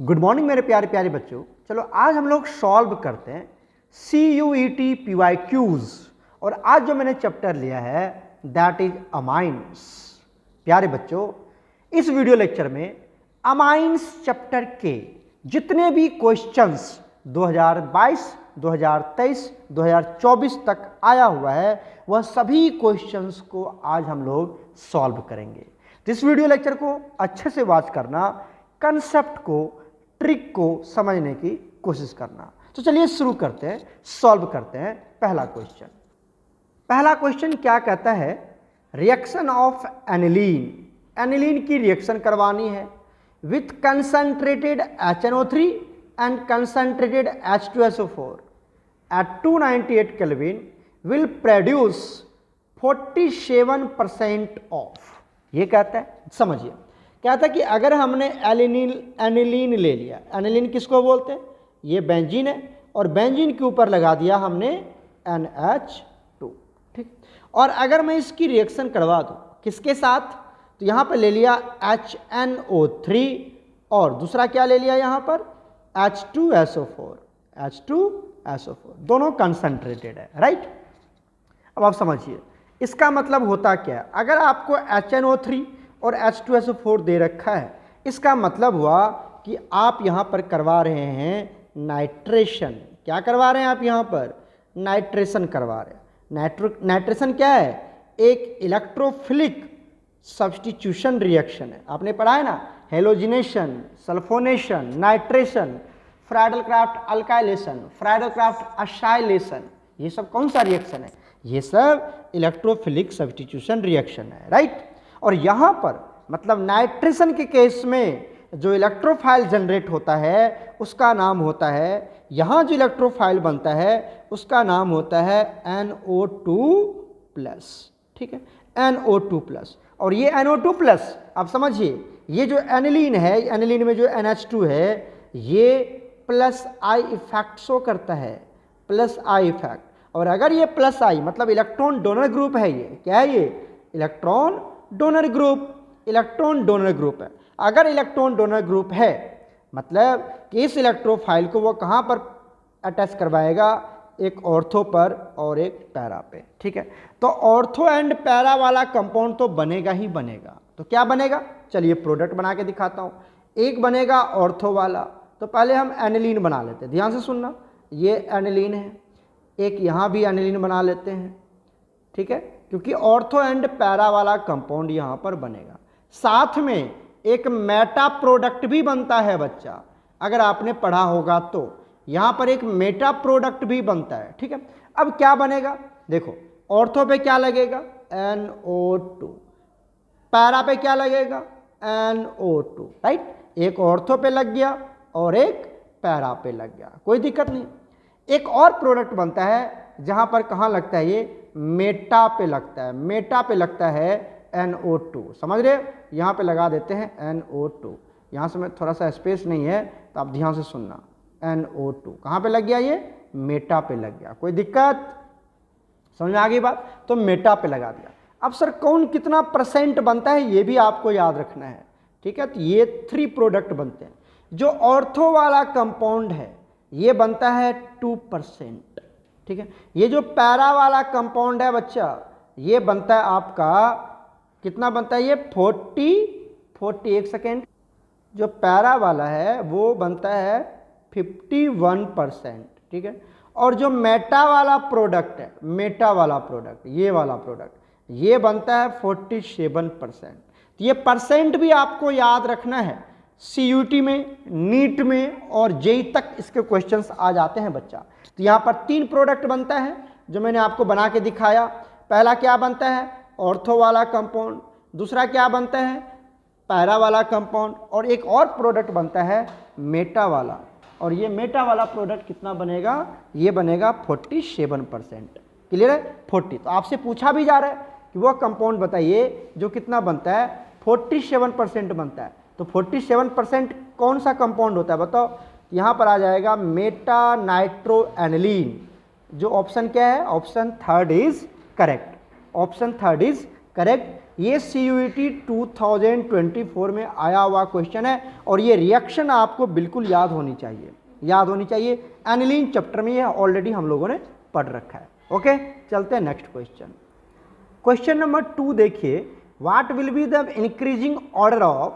Good morning मेरे प्यारे प्यारे बच्चों। चलो आज हम लोग सॉल्व करते हैं CUET PYQs और आज जो मैंने चैप्टर लिया है दैट इज अमाइंस। प्यारे बच्चों, इस वीडियो लेक्चर में अमाइंस चैप्टर के जितने भी क्वेश्चंस 2022, 2023, 2024 तक आया हुआ है वह सभी क्वेश्चंस को आज हम लोग सॉल्व करेंगे। तो इस वीडियो लेक्चर को अच्छे से वॉच करना, कंसेप्ट को, ट्रिक को समझने की कोशिश करना। तो चलिए शुरू करते हैं, सॉल्व करते हैं पहला क्वेश्चन। पहला क्वेश्चन क्या कहता है, रिएक्शन ऑफ एनिलीन। एनिलीन की रिएक्शन करवानी है with concentrated HNO3 and concentrated H2SO4 at 298 kelvin will produce 47% of. ये कहता है, समझिए, कहता है कि अगर हमने एनिलीन ले लिया, एनिलीन किसको बोलते हैं, ये बेंजीन है, और बेंजीन के ऊपर लगा दिया हमने NH2, ठीक। और अगर मैं इसकी रिएक्शन करवा दूं किसके साथ, तो यहाँ पर ले लिया HNO3 और दूसरा क्या ले लिया यहाँ पर H2SO4, H2SO4 दोनों कंसंट्रेटेड है, राइट। अब आप समझिए इसका मतलब होता क्या है। अगर आपको HNO3 और H2SO4 दे रखा है, इसका मतलब हुआ कि आप यहाँ पर करवा रहे हैं नाइट्रेशन। क्या करवा रहे हैं आप यहाँ पर, नाइट्रेशन करवा रहे हैं। नाइट्रेशन क्या है, एक इलेक्ट्रोफिलिक सब्स्टिट्यूशन रिएक्शन है। आपने पढ़ा है ना, halogenation, sulphonation, nitration, Friedel Crafts alkylation, Friedel Crafts acylation, ये सब कौन सा रिएक्शन है, ये सब इलेक्ट्रोफिलिक सब्स्टिट्यूशन रिएक्शन है, राइट। और यहाँ पर मतलब नाइट्रेशन के केस में जो इलेक्ट्रोफाइल जनरेट होता है उसका नाम होता है, यहाँ जो इलेक्ट्रोफाइल बनता है उसका नाम होता है NO2+, ठीक है, NO2+। और ये NO2+, आप समझिए, ये जो एनिलीन है, एनिलीन में जो NH2 है ये +I इफेक्ट शो करता है, +I इफेक्ट। और अगर ये +I मतलब इलेक्ट्रॉन डोनर ग्रुप है, ये क्या है, ये electron donor group, electron donor group है। अगर इलेक्ट्रॉन डोनर ग्रुप है मतलब कि इस इलेक्ट्रोफाइल को वो कहाँ पर अटैच करवाएगा, एक ऑर्थो पर और एक पैरा पे, ठीक है। तो ऑर्थो एंड पैरा वाला कंपाउंड तो बनेगा ही बनेगा। तो क्या बनेगा, चलिए प्रोडक्ट बना के दिखाता हूँ। एक बनेगा ऑर्थो वाला, तो पहले हम एनिलीन बना लेते हैं, ध्यान से सुनना, ये एनिलीन है, एक यहाँ भी एनिलीन बना लेते हैं, ठीक है, क्योंकि ऑर्थो एंड पैरा वाला कंपाउंड यहाँ पर बनेगा। साथ में एक मेटा प्रोडक्ट भी बनता है बच्चा, अगर आपने पढ़ा होगा तो यहाँ पर एक मेटा प्रोडक्ट भी बनता है, ठीक है। अब क्या बनेगा, देखो ऑर्थो पे क्या लगेगा NO2, पैरा पे क्या लगेगा NO2, राइट। एक ऑर्थो पे लग गया और एक पैरा पे लग गया, कोई दिक्कत नहीं। एक और प्रोडक्ट बनता है जहाँ पर कहाँ लगता है, ये मेटा पे लगता है, मेटा पे लगता है NO2, समझ रहे, यहाँ पे लगा देते हैं NO2। यहाँ से मैं थोड़ा सा स्पेस नहीं है तो आप ध्यान से सुनना, NO2 कहाँ पे लग गया, ये मेटा पे लग गया, कोई दिक्कत, समझ में आ गई बात। तो मेटा पे लगा दिया। अब सर कौन कितना % बनता है ये भी आपको याद रखना है, ठीक है। तो ये 3 प्रोडक्ट बनते हैं। जो ऑर्थो वाला कंपाउंड है ये बनता है 2%, ठीक है। ये जो पैरा वाला कंपाउंड है बच्चा ये बनता है आपका, कितना बनता है ये 40, एक सेकेंड, जो पैरा वाला है वो बनता है 51%, ठीक है। और जो मेटा वाला प्रोडक्ट है, मेटा वाला प्रोडक्ट, ये वाला प्रोडक्ट, ये बनता है 47%। तो ये परसेंट भी आपको याद रखना है, CUT में, नीट में और JEE तक इसके क्वेश्चंस आ जाते हैं बच्चा। तो यहाँ पर 3 प्रोडक्ट बनता है जो मैंने आपको बना के दिखाया। पहला क्या बनता है, ऑर्थो वाला कंपाउंड, दूसरा क्या बनता है, पैरा वाला कंपाउंड, और एक और प्रोडक्ट बनता है मेटा वाला। और ये मेटा वाला प्रोडक्ट कितना बनेगा, ये बनेगा 47%, क्लियर है, 40। तो आपसे पूछा भी जा रहा है कि वो कंपाउंड बताइए जो कितना बनता है, 47% बनता है। तो 47% कौन सा कंपाउंड होता है बताओ, यहाँ पर आ जाएगा मेटा नाइट्रो एनिलीन। जो ऑप्शन क्या है, option 3 is correct, option 3 is correct. ये CUET 2024 में आया हुआ क्वेश्चन है और ये रिएक्शन आपको बिल्कुल याद होनी चाहिए। एनिलीन चैप्टर में ये ऑलरेडी हम लोगों ने पढ़ रखा है। ओके, चलते हैं नेक्स्ट क्वेश्चन। क्वेश्चन नंबर 2 देखिए, what will be the increasing order of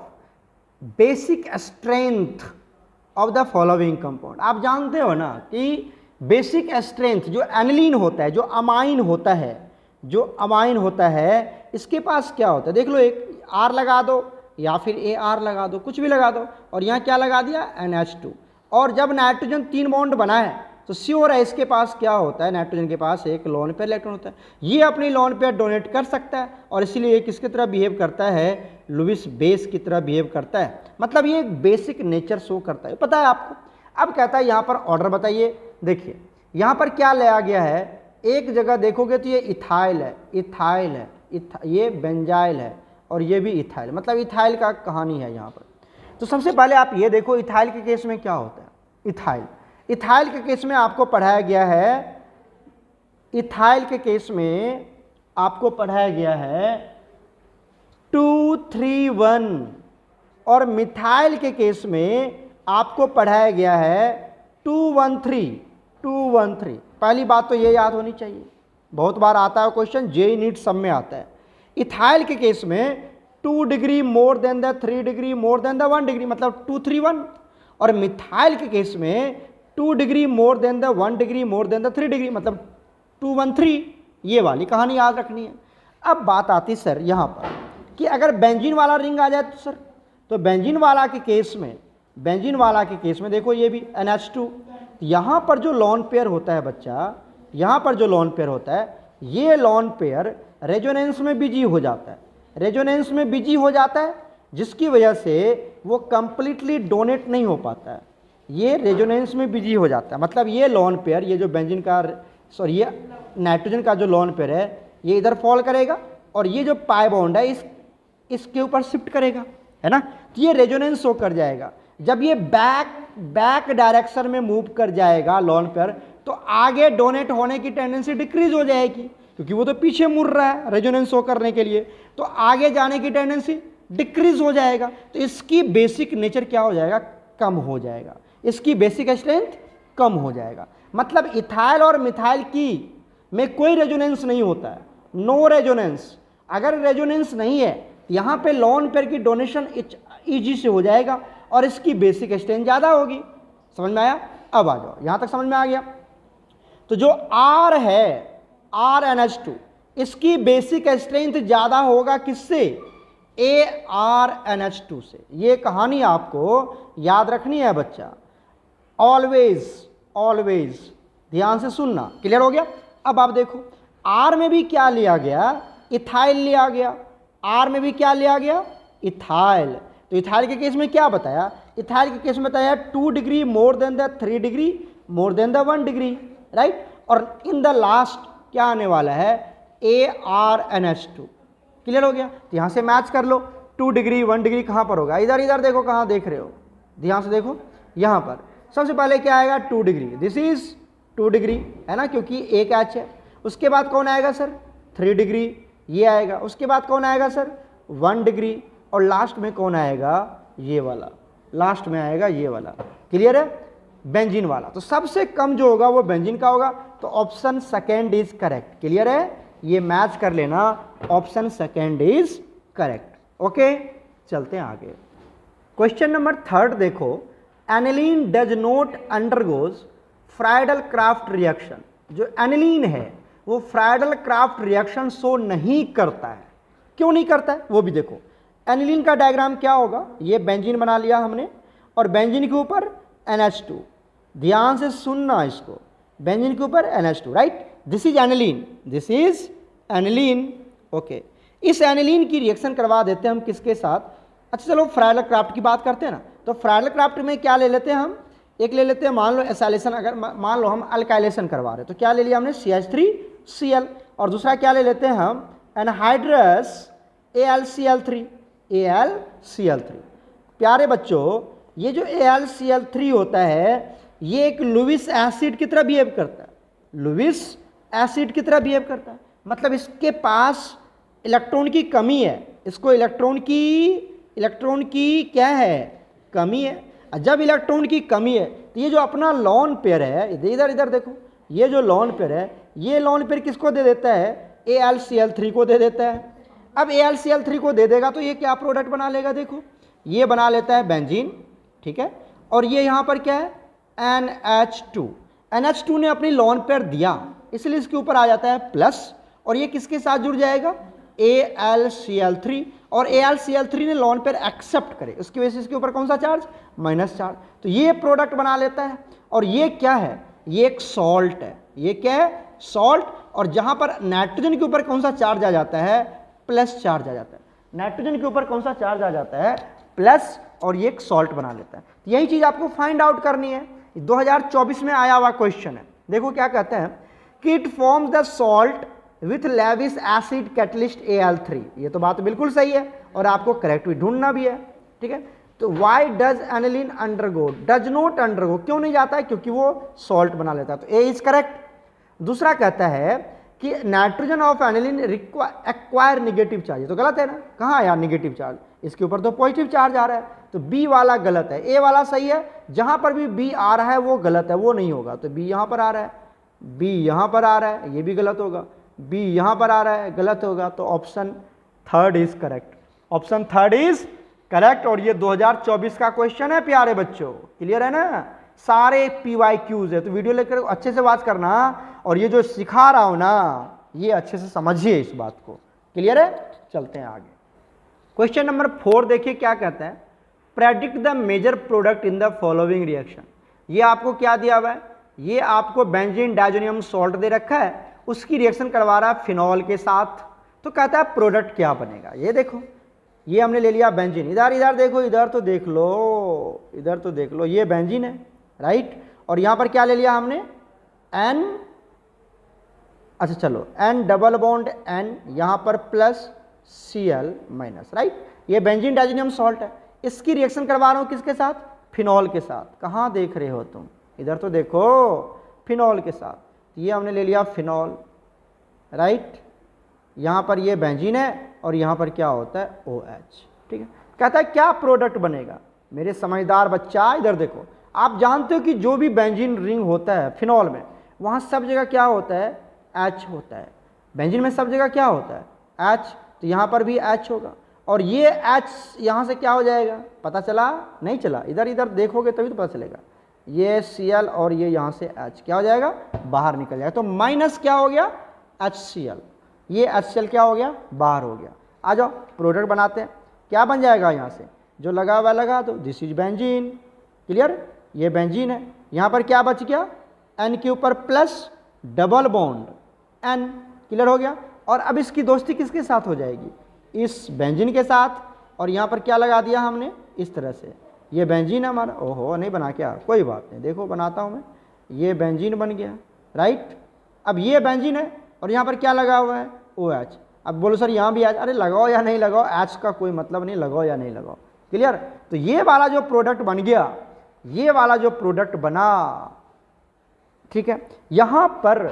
basic strength of the following compound. आप जानते हो ना कि बेसिक स्ट्रेंथ जो एनिलीन होता है, जो अमाइन होता है, इसके पास क्या होता है? देख लो, एक R लगा दो या फिर AR लगा दो, कुछ भी लगा दो, और यहाँ क्या लगा दिया? NH2। और जब नाइट्रोजन 3 बॉन्ड बना है तो श्योर है इसके पास क्या होता है? नाइट्रोजन के पास एक लोन पेयर इलेक्ट्रॉन होता है। ये अपनी लोन पेयर डोनेट कर सकता है और इसलिए ये किसकी तरह बिहेव करता है? लुईस बेस की तरह बिहेव करता है। मतलब ये एक बेसिक नेचर शो करता है, पता है आपको। अब कहता है यहाँ पर ऑर्डर बताइए। देखिए यहाँ पर क्या लिया गया है, एक जगह देखोगे तो ये इथाइल है, ये बेंजाइल है और ये भी इथाइल, मतलब इथाइल का कहानी है यहाँ पर। तो सबसे पहले आप ये देखो इथाइल के केस में क्या होता है। इथाइल के केस में आपको पढ़ाया गया है, इथाइल के केस में आपको पढ़ाया गया है 231 और मिथाइल के केस में आपको पढ़ाया गया है 213। पहली बात तो ये याद होनी चाहिए, बहुत बार आता है क्वेश्चन, JEE नीट सब में आता है। इथाइल के केस में 2 degree more than the 3 degree more than the 1 degree, मतलब 231, और मिथाइल के केस में 2 degree more than the 1 degree more than the 3 degree, मतलब 213। ये वाली कहानी याद रखनी है। अब बात आती सर यहाँ पर कि अगर बेंजीन वाला रिंग आ जाए तो सर, तो बेंजीन वाला के केस में देखो ये भी NH2, यहाँ पर जो लोन पेयर होता है बच्चा, यहाँ पर जो लोन पेयर होता है, ये लोन पेयर रेजोनेंस में बिजी हो जाता है, जिसकी वजह से वो कंप्लीटली डोनेट नहीं हो पाता है। ये रेजोनेंस में बिजी हो जाता है, मतलब ये लोन पेयर, ये जो बेंजीन का ये नाइट्रोजन का जो लोन पेयर है, ये इधर फॉल करेगा और ये जो पाई बॉन्ड है इसके ऊपर शिफ्ट करेगा, है ना। तो ये रेजोनेंस हो कर जाएगा। जब ये बैक डायरेक्शन में मूव कर जाएगा लोन पेयर, तो आगे डोनेट होने की टेंडेंसी डिक्रीज हो जाएगी, क्योंकि वो तो पीछे मुड़ रहा है रेजोनेंस शो करने के लिए, तो आगे जाने की टेंडेंसी डिक्रीज हो जाएगा। तो इसकी बेसिक नेचर क्या हो जाएगा? कम हो जाएगा, इसकी बेसिक स्ट्रेंथ कम हो जाएगा। मतलब इथाइल और मिथाइल की में कोई रेजोनेंस नहीं होता है, नो रेजोनेंस। अगर रेजोनेंस नहीं है तो यहाँ पे लोन पेयर की डोनेशन ईजी से हो जाएगा और इसकी बेसिक स्ट्रेंथ ज़्यादा होगी। समझ में आया? अब आ जाओ, यहाँ तक समझ में आ गया। तो जो R है, RNH2, इसकी बेसिक स्ट्रेंथ ज़्यादा होगा किससे? ARNH2 से। ये कहानी आपको याद रखनी है बच्चा, ऑलवेज ध्यान से सुनना। क्लियर हो गया? अब आप देखो R में भी क्या लिया गया? इथाइल लिया गया। R में भी क्या लिया गया? इथाइल। तो इथाइल के केस में क्या बताया? इथाइल के केस में बताया 2 degree more than the 3 degree more than the 1 degree, right. और इन द लास्ट क्या आने वाला है? ARNH2। क्लियर हो गया? तो यहाँ से मैच कर लो, 2 डिग्री 1 डिग्री कहाँ पर होगा? इधर देखो, कहाँ देख रहे हो, ध्यान से देखो। यहाँ पर सबसे पहले क्या आएगा? 2 डिग्री, दिस इज 2 डिग्री, है ना, क्योंकि एक एच है। उसके बाद कौन आएगा सर? 3 डिग्री, ये आएगा। उसके बाद कौन आएगा सर? 1 डिग्री। और लास्ट में कौन आएगा? ये वाला, लास्ट में आएगा ये वाला। क्लियर है? बेंजीन वाला। तो सबसे कम जो होगा वो बेंजीन का होगा, तो option second is correct. Clear है? ये मैच कर लेना, option second is correct. Okay, चलते हैं आगे। क्वेश्चन नंबर 3 देखो, aniline does not undergoes Friedl craft reaction. जो एनिलीन है वो फ्राइडल क्राफ्ट रिएक्शन शो नहीं करता है। क्यों नहीं करता है वो भी देखो। एनिलीन का डायग्राम क्या होगा? ये बेंजीन बना लिया हमने और बेंजीन के ऊपर NH2। ध्यान से सुनना इसको, बेंजीन के ऊपर NH2, right. This is aniline, this is aniline. Okay, इस एनिलीन की रिएक्शन करवा देते हैं हम किसके साथ? अच्छा चलो फ्राइडल क्राफ्ट की बात करते हैं ना। तो फ्राइडल क्राफ्ट में क्या ले लेते हैं हम? एक ले लेते हैं, मान लो एसाइलेशन, अगर मान लो हम अल्काइलेशन करवा रहे हैं तो क्या ले लिया हमने? CH3Cl। और दूसरा क्या ले लेते हैं हम? Anhydrous AlCl3। प्यारे बच्चों, ये जो AlCl3 होता है ये एक लुईस एसिड की तरह बिहेव करता है, लुईस एसिड की तरह बिहेव करता है। मतलब इसके पास इलेक्ट्रॉन की कमी है, इसको इलेक्ट्रॉन की क्या है, कमी है। जब इलेक्ट्रॉन की कमी है तो ये जो अपना लोन पेयर है, इधर इधर देखो, ये जो लोन पेयर है, ये लोन पेयर किसको दे देता है, AlCl3 को दे देता है। अब AlCl3 को दे देगा तो ये क्या प्रोडक्ट बना लेगा, देखो ये बना लेता है बेंजीन, ठीक है। और ये यहाँ पर क्या है, NH2 ने अपनी लोन पेयर दिया, इसलिए इसके ऊपर आ जाता है प्लस, और ये किसके साथ जुड़ जाएगा, AlCl3, और AlCl3 ने लोन पेयर एक्सेप्ट करे, उसकी वजह से इसके ऊपर कौन सा चार्ज, माइनस चार्ज, तो ये प्रोडक्ट बना लेता है। और ये क्या है, ये एक सॉल्ट है, ये क्या है, सॉल्ट। और जहां पर नाइट्रोजन के ऊपर कौन सा चार्ज आ जाता है, प्लस चार्ज आ जाता है, नाइट्रोजन के ऊपर कौन सा चार्ज आ जाता है, प्लस, और ये एक सॉल्ट बना लेता है। तो यही चीज आपको फाइंड आउट करनी है, 2024 में आया हुआ क्वेश्चन है। देखो क्या कहते हैं कि it forms the salt with Lewis acid catalyst Al3, ये तो बात बिल्कुल सही है, और आपको करेक्ट भी ढूंढना भी है, ठीक है। तो why does aniline undergo, does not undergo, क्यों नहीं जाता है, क्योंकि वो सॉल्ट बना लेता है, तो ए इज करेक्ट। दूसरा कहता है कि nitrogen of aniline acquire negative charge, तो गलत है ना, कहाँ आया निगेटिव चार्ज, इसके ऊपर तो पॉजिटिव चार्ज आ रहा है, तो बी वाला गलत है, ए वाला सही है। जहां पर भी बी आ रहा है वो गलत है, वो नहीं होगा, तो बी यहां पर आ रहा है, बी यहां पर आ रहा है, ये भी गलत होगा, बी यहां पर आ रहा है, गलत होगा, तो option third is correct, option third is correct. और ये 2024 का क्वेश्चन है प्यारे बच्चों, क्लियर है ना, सारे PYQs है, तो वीडियो लेकर अच्छे से बात करना, और ये जो सिखा रहा हूं ना ये अच्छे से समझिए इस बात को, क्लियर है। चलते हैं आगे, क्वेश्चन नंबर 4 देखिए क्या कहता है, predict the major product in the following reaction. ये आपको क्या दिया हुआ है, ये आपको बेंजीन डाइजोनियम सॉल्ट दे रखा है, उसकी रिएक्शन करवा रहा है फिनॉल के साथ, तो कहता है प्रोडक्ट क्या बनेगा। ये देखो, ये हमने ले लिया बेंजीन, इधर देखो, इधर तो देख लो, इधर तो देख लो, ये बेंजीन है, राइट। और यहां पर क्या ले लिया हमने, N, अच्छा चलो N डबल बॉन्ड N, यहां पर प्लस Cl माइनस, राइट। ये बेंजीन डाइजोनियम सॉल्ट है, इसकी रिएक्शन करवा रहा हूं किसके साथ, फिनॉल के साथ। कहां देख रहे हो तुम, इधर तो देखो, फिनॉल के साथ। ये हमने ले लिया फिनॉल, राइट, यहां पर ये बेंजीन है, और यहां पर क्या होता है OH, ठीक है। कहता है क्या प्रोडक्ट बनेगा, मेरे समझदार बच्चा इधर देखो, आप जानते हो कि जो भी बेंजीन रिंग होता है फिनॉल में, वहां सब जगह क्या होता है, H होता है। बेंजीन में सब जगह क्या होता है, H, तो यहां पर भी H होगा, और ये H यहां से क्या हो जाएगा, पता चला, नहीं चला, इधर इधर देखोगे तभी तो पता चलेगा, ये Cl और ये यहां से H क्या हो जाएगा, बाहर निकल जाएगा, तो माइनस क्या हो गया, HCl, ये HCl क्या हो गया, बाहर हो गया। आ जाओ प्रोडक्ट बनाते हैं, क्या बन जाएगा, यहां से जो लगा हुआ लगा दो, दिस इज बेंजीन, क्लियर, ये बेंजीन है। यहां पर क्या बच गया, N के ऊपर plus double bond N, clear हो गया। और अब इसकी दोस्ती किसके साथ हो जाएगी, इस बेंजीन के साथ, और यहां पर क्या लगा दिया हमने, इस तरह से, ये बेंजीन हमारा, ओहो नहीं बना क्या, कोई बात नहीं, देखो बनाता हूं मैं, ये बेंजीन बन गया, राइट। अब ये बेंजीन है, और यहां पर क्या लगा हुआ है, OH। अब बोलो सर यहां भी H, अरे लगाओ या नहीं लगाओ, H का कोई मतलब नहीं, लगाओ या नहीं लगाओ, क्लियर। तो ये वाला जो प्रोडक्ट बन गया, ये वाला जो प्रोडक्ट बना, ठीक है, यहां पर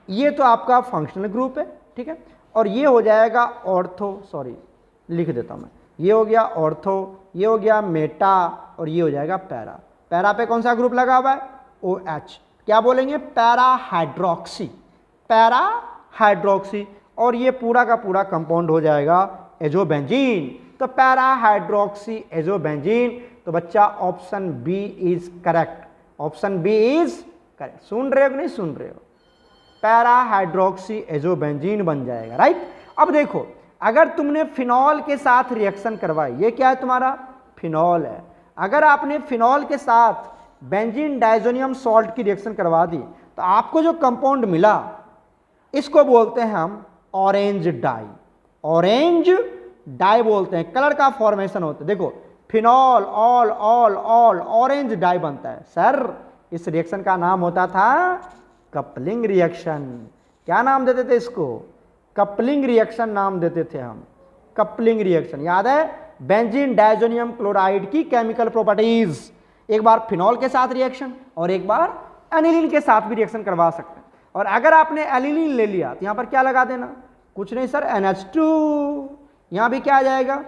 ये तो आपका फंक्शनल ग्रुप है, ठीक है, और ये हो जाएगा ऑर्थो, सॉरी लिख देता हूं मैं, ये हो गया ऑर्थो, ये हो गया मेटा, और ये हो जाएगा पैरा। पैरा पे कौन सा ग्रुप लगा हुआ है, OH, क्या बोलेंगे, पैरा हाइड्रोक्सी, पैरा हाइड्रोक्सी, और ये पूरा का पूरा कंपाउंड हो जाएगा एजोबेंजीन, तो पैरा हाइड्रोक्सी एजोबेंजीन। तो बच्चा option B is correct, option B is correct. सुन रहे हो कि नहीं सुन रहे हो, पैरा हाइड्रोक्सी एजोबेंजीन बन जाएगा, राइट। अब देखो, अगर तुमने फिनॉल के साथ रिएक्शन करवाई, ये क्या है तुम्हारा, फिनॉल है, अगर आपने फिनॉल के साथ बेंजीन डाइजोनियम सॉल्ट की रिएक्शन करवा दी, तो आपको जो कंपाउंड मिला, इसको बोलते हैं हम ऑरेंज डाई, ऑरेंज डाई बोलते हैं, कलर का फॉर्मेशन होता है। देखो phenol all all all orange dye बनता है। सर इस रिएक्शन का नाम होता था कपलिंग रिएक्शन। क्या नाम देते थे इसको, कपलिंग रिएक्शन नाम देते थे हम, कपलिंग रिएक्शन। याद है बेंजीन डाइजोनियम क्लोराइड की केमिकल प्रॉपर्टीज, एक बार फिनॉल के साथ रिएक्शन और एक बार एनिलीन के साथ भी रिएक्शन करवा सकते हैं। और अगर आपने एनिलीन ले लिया तो यहां पर क्या लगा देना, कुछ नहीं सर, NH2। यहाँ भी क्या आ जाएगा,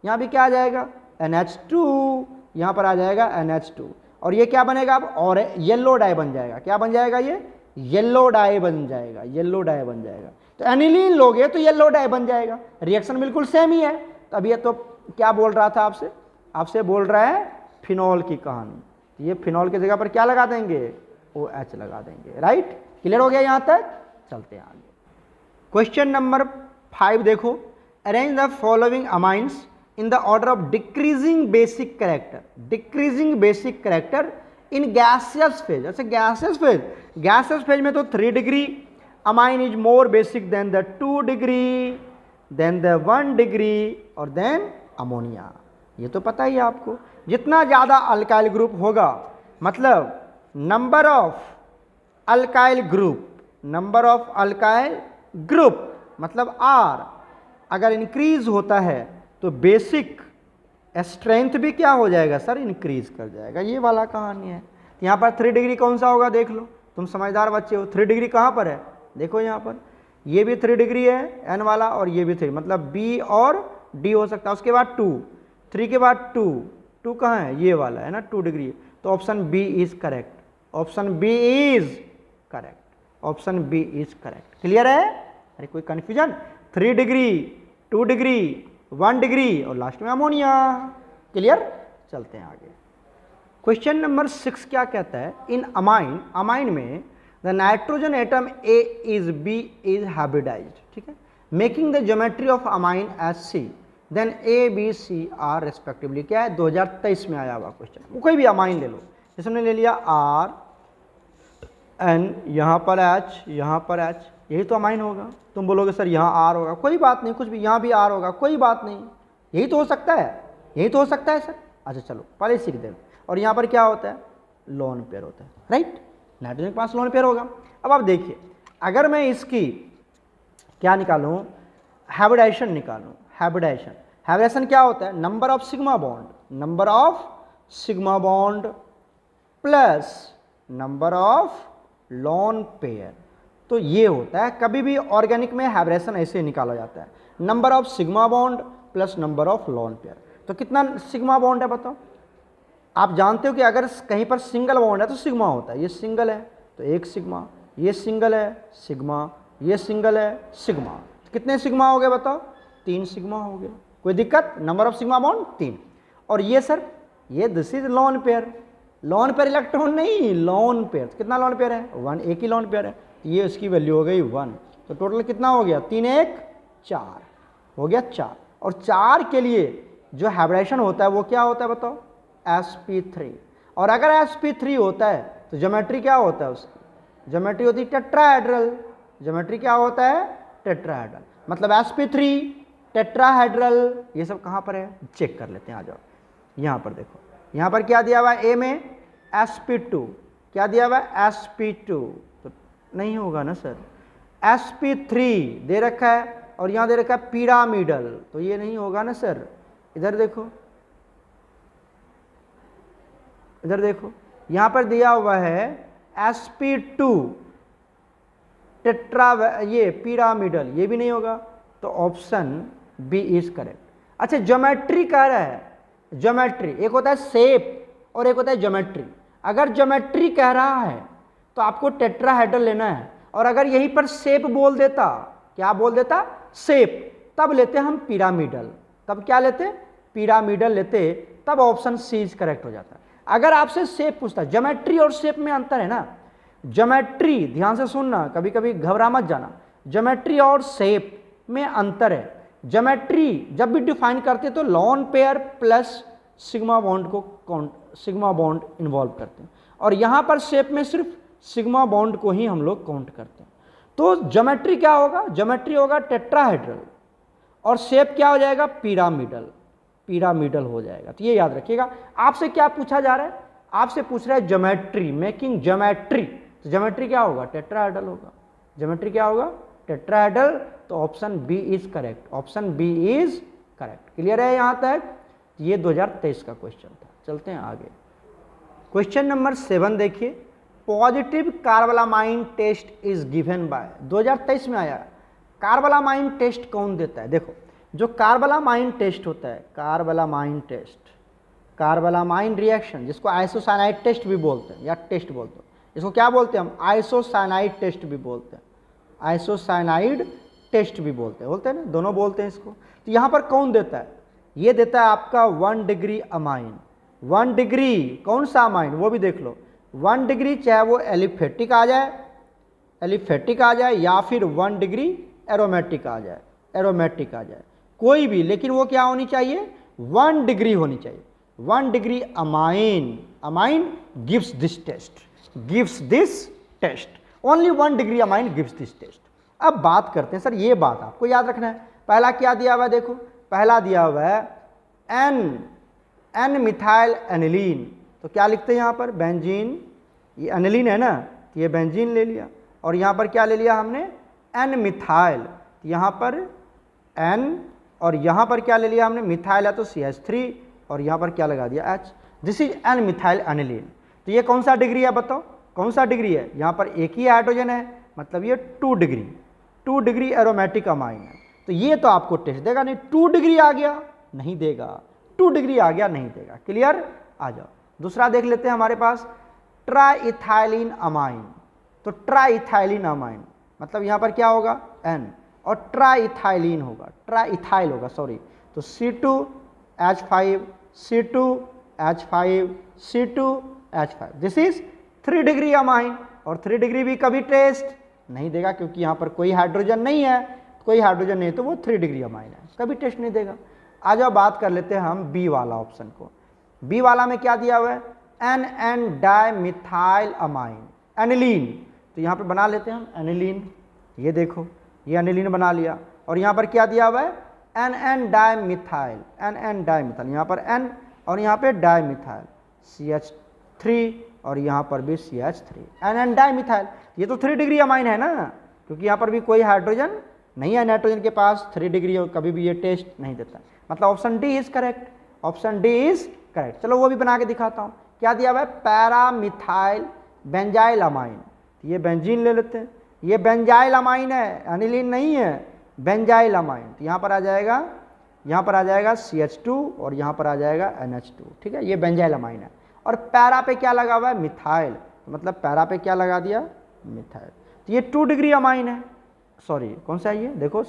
यहाँ भी क्या आ जाएगा, NH2, यहाँ पर आ जाएगा NH2, और ये क्या बनेगा अब, और येलो डाई बन जाएगा। क्या बन जाएगा, ये येलो डाई बन जाएगा, येलो डाई बन जाएगा। तो एनिलीन लोगे तो येलो डाई बन जाएगा, रिएक्शन बिल्कुल सेम ही है। तो अब ये तो क्या बोल रहा था आपसे, आपसे बोल रहा है फिनॉल की कहानी। ये फिनॉल की जगह पर क्या लगा देंगे, OH लगा देंगे। राइट, क्लियर हो गया यहाँ तक, चलते हैं आगे। क्वेश्चन नंबर 5 देखो, arrange the following amines in the order of decreasing basic character, decreasing basic character in gaseous phase। ऐसे gaseous phase में तो 3 degree amine is more basic than the 2 degree, then the 1 degree और then ammonia. ये तो पता ही है आपको, जितना ज़्यादा अल्काइल ग्रुप होगा, मतलब नंबर ऑफ अल्काइल ग्रुप मतलब R अगर इंक्रीज होता है तो बेसिक स्ट्रेंथ भी क्या हो जाएगा सर, इंक्रीज कर जाएगा। ये वाला कहानी है। यहाँ पर 3 डिग्री कौन सा होगा, देख लो, तुम समझदार बच्चे हो। 3 डिग्री कहाँ पर है, देखो यहाँ पर, ये भी 3 डिग्री है N वाला, और ये भी 3, मतलब B और D हो सकता है। उसके बाद 2, 3 के बाद 2 कहाँ है, ये वाला है ना, 2 डिग्री। तो option B is correct, option B is correct, option B is correct. Clear है, अरे कोई कन्फ्यूजन, 3 डिग्री, 2 डिग्री, 1 डिग्री और लास्ट में अमोनिया। क्लियर, चलते हैं आगे। क्वेश्चन नंबर 6 क्या कहता है, इन अमाइन में the nitrogen atom A is B is hybridised, ठीक है, making the geometry of amine as C, then A B C R respectively. क्या है, 2023 में आया हुआ क्वेश्चन। कोई भी अमाइन ले लो, जैसे हमने ले लिया R N, यहाँ पर H, यहाँ पर H, यही तो अमाइन होगा। तुम बोलोगे सर यहाँ R होगा, कोई बात नहीं, कुछ भी, यहाँ भी R होगा, कोई बात नहीं, यही तो हो सकता है, यही तो हो सकता है सर। अच्छा चलो पहले सीख दे। और यहाँ पर क्या होता है, लोन पेयर होता है। राइट, नाइट्रोजन के पास लोन पेयर होगा। अब आप देखिए, अगर मैं इसकी क्या निकालूँ, हाइब्रिडाइजेशन निकालूँ, हाइब्रिडाइजेशन क्या होता है, number of sigma bond plus number of lone pair. तो ये होता है, कभी भी ऑर्गेनिक में हाइब्रिडेशन ऐसे निकाला जाता है, number of sigma bond plus number of lone pair. तो कितना सिग्मा बॉन्ड है बताओ, आप जानते हो कि अगर कहीं पर सिंगल बॉन्ड है तो सिग्मा होता है, ये सिंगल है तो 1 सिग्मा, ये सिंगल है सिग्मा, ये सिंगल है सिग्मा। कितने सिग्मा हो गए बताओ, 3 सिग्मा हो गए। कोई दिक्कत, नंबर ऑफ सिग्मा बॉन्ड 3। और ये सर, ये this is lone pair, lone pair electron नहीं, लोन पेयर। कितना लोन पेयर है, 1, एक ही लोन पेयर है, तो ये इसकी वैल्यू हो गई 1। तो टोटल कितना हो गया, 3 1 4 हो गया 4। और 4 के लिए जो हाइब्रिडेशन होता है वो क्या होता है बताओ, sp3। और अगर sp3 होता है तो ज्योमेट्री क्या होता है, उसकी ज्योमेट्री होती है टेट्राहेड्रल। ज्योमेट्री क्या होता है, टेट्राहेड्रल, मतलब sp3 टेट्राहेड्रल। ये सब कहाँ पर है, चेक कर लेते हैं, आ जाओ यहाँ पर देखो, यहाँ पर क्या दिया हुआ है, ए में sp2, क्या दिया हुआ है sp2, तो नहीं होगा ना सर, sp3 दे रखा है और यहाँ दे रखा है पिरामिडल, तो ये नहीं होगा ना सर। इधर देखो, इधर देखो, यहाँ पर दिया हुआ है sp2 टेट्रा, ये पिरामिडल, ये भी नहीं होगा, तो ऑप्शन बी इज करेक्ट। अच्छा, ज्योमेट्री कह रहा है, ज्योमेट्री एक होता है शेप और एक होता है ज्योमेट्री। अगर ज्योमेट्री कह रहा है तो आपको टेट्राहेड्रल लेना है, और अगर यहीं पर शेप बोल देता, क्या बोल देता, शेप, तब लेते हम पिरामिडल, तब क्या लेते, पिरामिडल लेते, तब ऑप्शन सी इज करेक्ट हो जाता। अगर आपसे शेप पूछता, ज्योमेट्री और शेप में अंतर है ना, ज्योमेट्री ध्यान से सुनना, कभी कभी घबरा मत जाना, ज्योमेट्री और शेप में अंतर है। ज्योमेट्री जब भी डिफाइन करते तो lone pair plus sigma bond को सिग्मा बॉन्ड इन्वॉल्व करते हैं, और यहाँ पर शेप में सिर्फ सिग्मा बॉन्ड को ही हम लोग काउंट करते हैं। तो ज्योमेट्री क्या होगा, ज्योमेट्री होगा टेट्राहेड्रल, और शेप क्या हो जाएगा, पिरामिडल, पिरामिडल हो जाएगा। तो ये याद रखिएगा। आपसे क्या पूछा जा रहा है, आपसे पूछ रहा है ज्योमेट्री, मेकिंग ज्योमेट्री, तो ज्योमेट्री क्या होगा, टेट्राहेड्रल होगा। ज्योमेट्री क्या होगा, टेट्राहेड्रल, तो option B is correct, option B is correct. Clear है यहाँ तक, ये 2023 का क्वेश्चन था। चलते हैं आगे, क्वेश्चन नंबर 7 देखिए, positive carbylamine test is given by, 2023 में आया, कार्बालामाइन टेस्ट कौन देता है? देखो, जो कार्बालामाइन टेस्ट होता है, कार्बालामाइन टेस्ट, कार्बालामाइन रिएक्शन, जिसको आइसोसाइनाइड टेस्ट भी बोलते हैं या टेस्ट बोलते हैं, इसको क्या बोलते हैं हम? आइसोसाइनाइड टेस्ट भी बोलते हैं, आइसोसाइनाइड टेस्ट भी बोलते हैं ना, दोनों बोलते हैं इसको। तो यहाँ पर कौन देता है? ये देता है आपका 1 डिग्री अमाइन। 1 डिग्री कौन सा अमाइन वो भी देख लो। 1 डिग्री चाहे वो एलिफेटिक आ जाए, एलिफेटिक आ जाए, या फिर 1 डिग्री एरोमेटिक आ जाए, एरोमेटिक आ जाए, कोई भी, लेकिन वो क्या होनी चाहिए? 1 डिग्री होनी चाहिए। 1 degree amine, amine gives this test, gives this test, only 1 degree amine gives this test. अब बात करते हैं, सर ये बात आपको याद रखना है। पहला क्या दिया हुआ है? देखो, पहला दिया हुआ है एन मिथाइल एनिलीन, तो क्या लिखते हैं यहाँ पर? बेंजीन। ये एनिलीन है ना, तो ये बेंजीन ले लिया, और यहाँ पर क्या ले लिया हमने? एन मिथाइल, तो यहाँ पर एन, और यहाँ पर क्या ले लिया हमने? मिथाइल है तो CH3, और यहाँ पर क्या लगा दिया? H। This is an methyl aniline. तो ये कौन सा डिग्री है बताओ? कौन सा डिग्री है? यहाँ पर एक ही हाइड्रोजन है, मतलब ये 2 डिग्री, 2 डिग्री एरोमेटिक अमाइन है। तो ये तो आपको टेस्ट देगा नहीं। 2 डिग्री आ गया नहीं देगा, 2 डिग्री आ गया नहीं देगा। क्लियर? आ जाओ, दूसरा देख लेते हैं हमारे पास, ट्राइथाइलिन अमाइन। तो ट्राइथाइलिन अमाइन मतलब यहाँ पर क्या होगा? N, और ट्राइथाइलिन होगा, ट्राइथाइल होगा, सॉरी, तो C2H5, C2H5, C2H5, this is 3 degree amine. और 3 डिग्री भी कभी टेस्ट नहीं देगा, क्योंकि यहाँ पर कोई हाइड्रोजन नहीं है, कोई हाइड्रोजन नहीं, तो वो 3 डिग्री अमाइन है, कभी टेस्ट नहीं देगा। आ जाओ बात कर लेते हैं हम बी वाला ऑप्शन को। बी वाला में क्या दिया हुआ है? N dimethyl amine, aniline. तो यहाँ पर बना लेते हैं हम एनिलीन, ये देखो, ये एनिलीन बना लिया। और यहाँ पर क्या दिया हुआ है? एन डाइमिथाइल, एन डाइमिथाइल, यहाँ पर एन और यहाँ पे डाइमिथाइल, CH3, और यहाँ पर भी CH3, एन डाइमिथाइल। ये तो 3 डिग्री अमाइन है ना, क्योंकि यहाँ पर भी कोई हाइड्रोजन नहीं है नाइट्रोजन के पास, 3 डिग्री, और कभी भी ये टेस्ट नहीं देता। मतलब option D is correct, option D is correct. चलो वो भी बना के दिखाता हूँ। क्या दिया हुआ है? Para-methyl benzyl amine. ये बेंजीन ले लेते हैं, ये बेंजाइल अमाइन है, एनिलीन नहीं है, बेंजाइल अमाइन। तो यहाँ पर आ जाएगा, यहाँ पर आ जाएगा CH2, और यहाँ पर आ जाएगा NH2, ठीक है, ये बेंजाइल अमाइन है। और पैरा पे क्या लगा हुआ है? मिथाइल, तो मतलब पैरा पे क्या लगा दिया? मिथाइल। तो ये 2 डिग्री अमाइन है, सॉरी कौन सा है ये? देखो,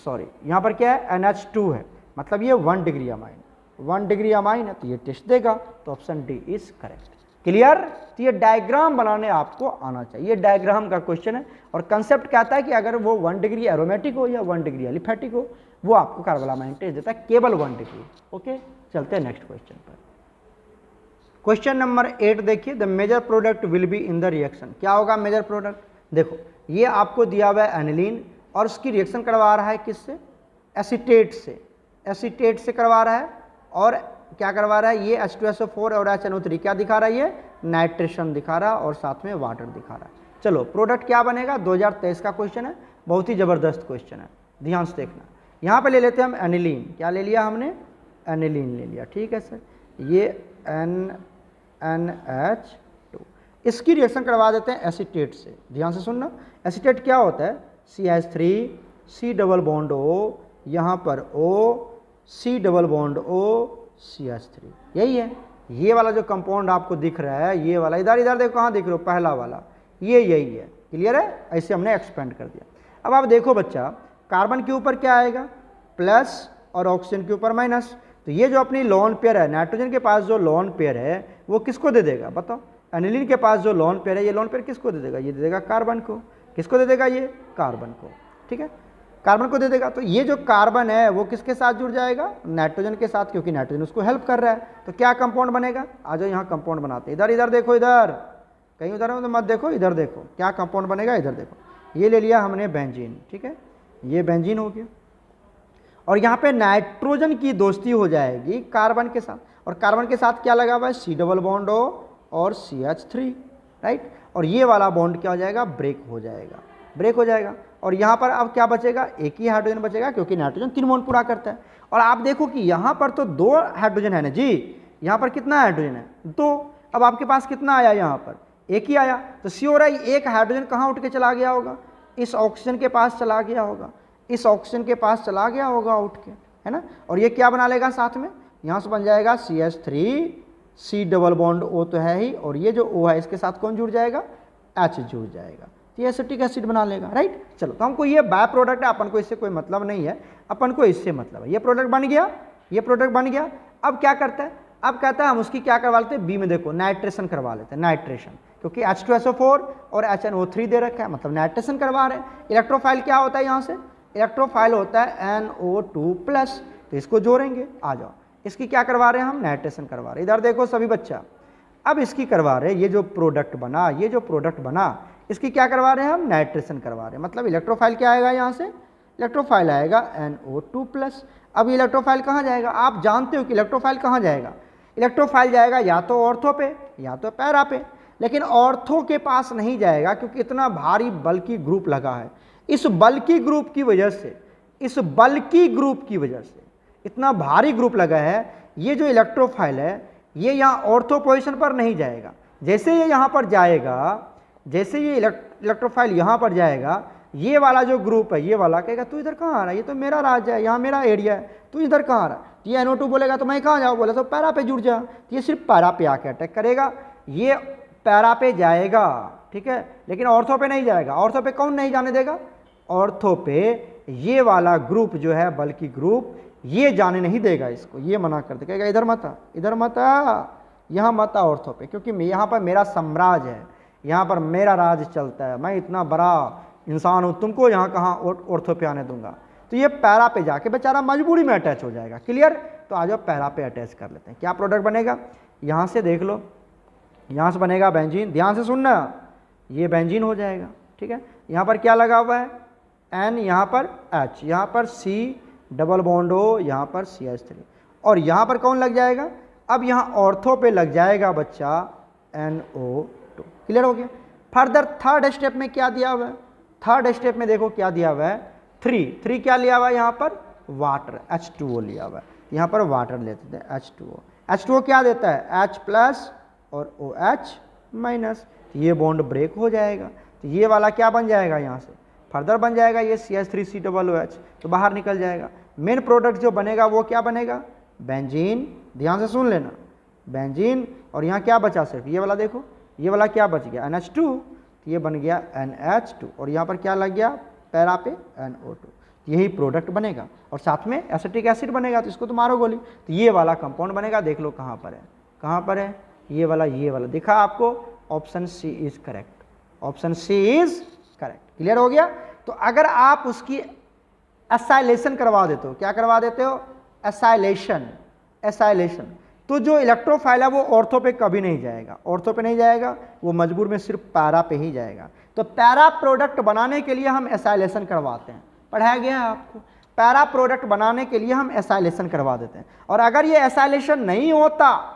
सॉरी, यहाँ पर क्या है? NH2 है, मतलब ये 1 डिग्री अमाइन, 1 डिग्री अमाइन है, तो ये टेस्ट देगा। तो option D is correct. Clear? तो ये डायग्राम बनाने आपको आना चाहिए, ये डायग्राम का क्वेश्चन है। और कंसेप्ट कहता है कि अगर वो 1 डिग्री एरोमेटिक हो या 1 डिग्री एलिफेटिक हो, वो आपको कार्बालामाइन टेस्ट देता है, केवल 1 डिग्री। ओके, चलते हैं नेक्स्ट क्वेश्चन पर। क्वेश्चन नंबर 8 देखिए, the major product will be in the reaction. क्या होगा मेजर प्रोडक्ट? देखो, ये आपको दिया हुआ है एनिलीन, और उसकी रिएक्शन करवा रहा है किससे? एसीटेट से, एसीटेट से करवा रहा है। और क्या करवा रहा है? ये H2SO4 और HNO3 क्या दिखा रहा है? ये नाइट्रेशन दिखा रहा है, और साथ में वाटर दिखा रहा है। चलो, प्रोडक्ट क्या बनेगा? 2023 का क्वेश्चन है, बहुत ही ज़बरदस्त क्वेश्चन है, ध्यान से देखना। यहाँ पे ले लेते हैं हम एनिलीन। क्या ले लिया हमने? एनिलीन ले लिया, ठीक है सर। ये NH2, इसकी रिएक्शन करवा देते हैं एसीटेट से। ध्यान से सुनना, एसीटेट क्या होता है? CH3, C double bond O, यहाँ पर O, C double bond O, CH3, यही है। ये वाला जो कंपाउंड आपको दिख रहा है, ये वाला, इधर इधर देखो, कहाँ दिख रहा हो? पहला वाला, ये यही है। क्लियर है? ऐसे हमने एक्सपेंड कर दिया। अब आप देखो बच्चा, कार्बन के ऊपर क्या आएगा? प्लस, और ऑक्सीजन के ऊपर माइनस। तो ये जो अपनी लोन पेयर है, नाइट्रोजन के पास जो लोन पेयर है, वो किसको दे देगा बताओ? एनिलीन के पास जो लोन पेयर है, ये लोन पेयर किसको दे देगा? ये दे देगा कार्बन को। किसको दे देगा? ये कार्बन को, ठीक है, कार्बन को दे देगा। तो ये जो कार्बन है वो किसके साथ जुड़ जाएगा? नाइट्रोजन के साथ, क्योंकि नाइट्रोजन उसको हेल्प कर रहा है। तो क्या कंपाउंड बनेगा? आ जाओ यहाँ कंपाउंड बनाते हैं। इधर इधर देखो, इधर कहीं उधर तो मत देखो, इधर देखो क्या कंपाउंड बनेगा, इधर देखो। ये ले लिया हमने बेंजीन, ठीक है, ये बेंजीन हो गया। और यहाँ पे नाइट्रोजन की दोस्ती हो जाएगी कार्बन के साथ, और कार्बन के साथ क्या लगा हुआ है? C डबल बॉन्ड O और CH3, राइट। और ये वाला बॉन्ड क्या हो जाएगा? ब्रेक हो जाएगा, ब्रेक हो जाएगा। और यहाँ पर अब क्या बचेगा? एक ही हाइड्रोजन बचेगा, क्योंकि नाइट्रोजन 3 बॉन्ड पूरा करता है। और आप देखो कि यहाँ पर तो 2 हाइड्रोजन है ना जी, यहाँ पर कितना हाइड्रोजन है? 2। अब आपके पास कितना आया? यहाँ पर एक ही आया। तो श्योर है एक हाइड्रोजन कहाँ उठ के चला गया होगा? इस ऑक्सीजन के पास चला गया होगा, इस ऑक्सीजन के पास चला गया होगा उठ के, है ना। और ये क्या बना लेगा साथ में, यहाँ से बन जाएगा CH3, C double bond O तो है ही, और ये जो O है इसके साथ कौन जुड़ जाएगा, H जुड़ जाएगा, तो ये एसिटिक एसिड बना लेगा, राइट। चलो, तो हमको ये बाय प्रोडक्ट है, अपन को इससे कोई मतलब नहीं है, अपन को इससे मतलब है। ये प्रोडक्ट बन गया, ये प्रोडक्ट बन गया। अब क्या करता है, अब कहता है हम उसकी क्या करवा लेते हैं, बी में देखो नाइट्रेशन करवा लेते हैं, नाइट्रेशन, क्योंकि H2SO4 और HNO3 दे रखा है, मतलब नाइट्रेशन करवा रहे हैं। इलेक्ट्रोफाइल क्या होता है, यहाँ से इलेक्ट्रोफाइल होता है NO2+, तो इसको जोड़ेंगे, आ जाओ। इसकी क्या करवा रहे हैं हम, नाइट्रेशन करवा रहे हैं। इधर देखो सभी बच्चा, अब इसकी करवा रहे हैं, ये जो प्रोडक्ट बना, ये जो प्रोडक्ट बना, इसकी क्या करवा रहे हैं हम, नाइट्रेशन करवा रहे हैं। मतलब इलेक्ट्रोफाइल क्या आएगा, यहाँ से इलेक्ट्रोफाइल आएगा NO2+। अब इलेक्ट्रोफाइल कहाँ जाएगा, आप जानते हो कि इलेक्ट्रोफाइल कहाँ जाएगा, इलेक्ट्रोफाइल जाएगा या तो ऑर्थो पे या तो पैरा पे, लेकिन ऑर्थो के पास नहीं जाएगा क्योंकि इतना भारी बल्कि ग्रुप लगा है। इस बल्कि ग्रुप की वजह से, इस बल्कि ग्रुप की वजह से इतना भारी ग्रुप लगा है, ये जो इलेक्ट्रोफाइल है ये यहाँ ऑर्थो पोजीशन पर नहीं जाएगा। जैसे ये यहाँ पर जाएगा, जैसे ये इलेक्ट्रोफाइल यहाँ पर जाएगा, ये वाला जो ग्रुप है, ये वाला कहेगा तू इधर कहाँ आ रहा है, ये तो मेरा राज्य है, यहाँ मेरा एरिया है, तू इधर कहाँ आ रहा है। तो ये NO2 बोलेगा तो मैं कहाँ जाऊँ, बोला तो पैरा पे जुड़ जा, तो ये सिर्फ पैरा पे आके अटैक करेगा, ये पैरा पे जाएगा, ठीक है, लेकिन ऑर्थो पे नहीं जाएगा। ऑर्थो पे कौन नहीं जाने देगा, ऑर्थो पे ये वाला ग्रुप जो है, बल्कि ग्रुप, ये जाने नहीं देगा इसको, ये मना कर देगा, इधर मत आ, इधर मत आ, यहाँ मत आ ऑर्थो पे, क्योंकि यहाँ पर मेरा साम्राज्य है, यहाँ पर मेरा राज चलता है, मैं इतना बड़ा इंसान हूँ, तुमको यहाँ कहाँ ऑर्थो पे आने दूंगा। तो ये पैरा पे जाके बेचारा मजबूरी में अटैच हो जाएगा। क्लियर, तो आ जाओ पैरा पे अटैच कर लेते हैं। क्या प्रोडक्ट बनेगा, यहाँ से देख लो, यहाँ से बनेगा बेंजीन, ध्यान से सुनना, ये बेंजीन हो जाएगा, ठीक है। यहाँ पर क्या लगा हुआ है, N, यहाँ पर H, यहाँ पर C डबल बॉन्ड O, यहाँ पर CH3, और यहाँ पर कौन लग जाएगा, अब यहाँ ऑर्थो पे लग जाएगा बच्चा NO2। क्लियर हो गया। फर्दर थर्ड स्टेप में क्या दिया हुआ है, थर्ड स्टेप में देखो क्या दिया हुआ है, 3 क्या लिया हुआ है, यहाँ पर वाटर H2O लिया हुआ है, यहाँ पर वाटर लेते थे H2O। H2O क्या देता है, H+ और OH-, ये बॉन्ड ब्रेक हो जाएगा, तो ये वाला क्या बन जाएगा, यहाँ से फर्दर बन जाएगा ये CH3COOH, तो बाहर निकल जाएगा। मेन प्रोडक्ट जो बनेगा वो क्या बनेगा, बेंजीन, ध्यान से सुन लेना, बेंजीन, और यहाँ क्या बचा, सिर्फ ये वाला देखो, ये वाला क्या बच गया, NH2, तो ये बन गया NH2, और यहाँ पर क्या लग गया, पैरा पे NO2, यही प्रोडक्ट बनेगा, और साथ में एसिटिक एसिड बनेगा, तो इसको तो मारो गोली, तो ये वाला कंपाउंड बनेगा। देख लो कहाँ पर है, कहाँ पर है, ये वाला दिखा आपको, option C is correct, option C is correct. Clear हो गया। तो अगर आप उसकी एसाइलेशन करवा देते हो, क्या करवा देते हो, एसाइलेशन, तो जो इलेक्ट्रोफाइल है वो ऑर्थो पे कभी नहीं जाएगा, ऑर्थो पे नहीं जाएगा, वो मजबूर में सिर्फ पैरा पे ही जाएगा। तो पैरा प्रोडक्ट बनाने के लिए हम एसाइलेशन करवाते हैं, पढ़ाया गया है आपको, पैरा प्रोडक्ट बनाने के लिए हम एसाइलेशन करवा देते हैं। और अगर ये एसाइलेशन नहीं होता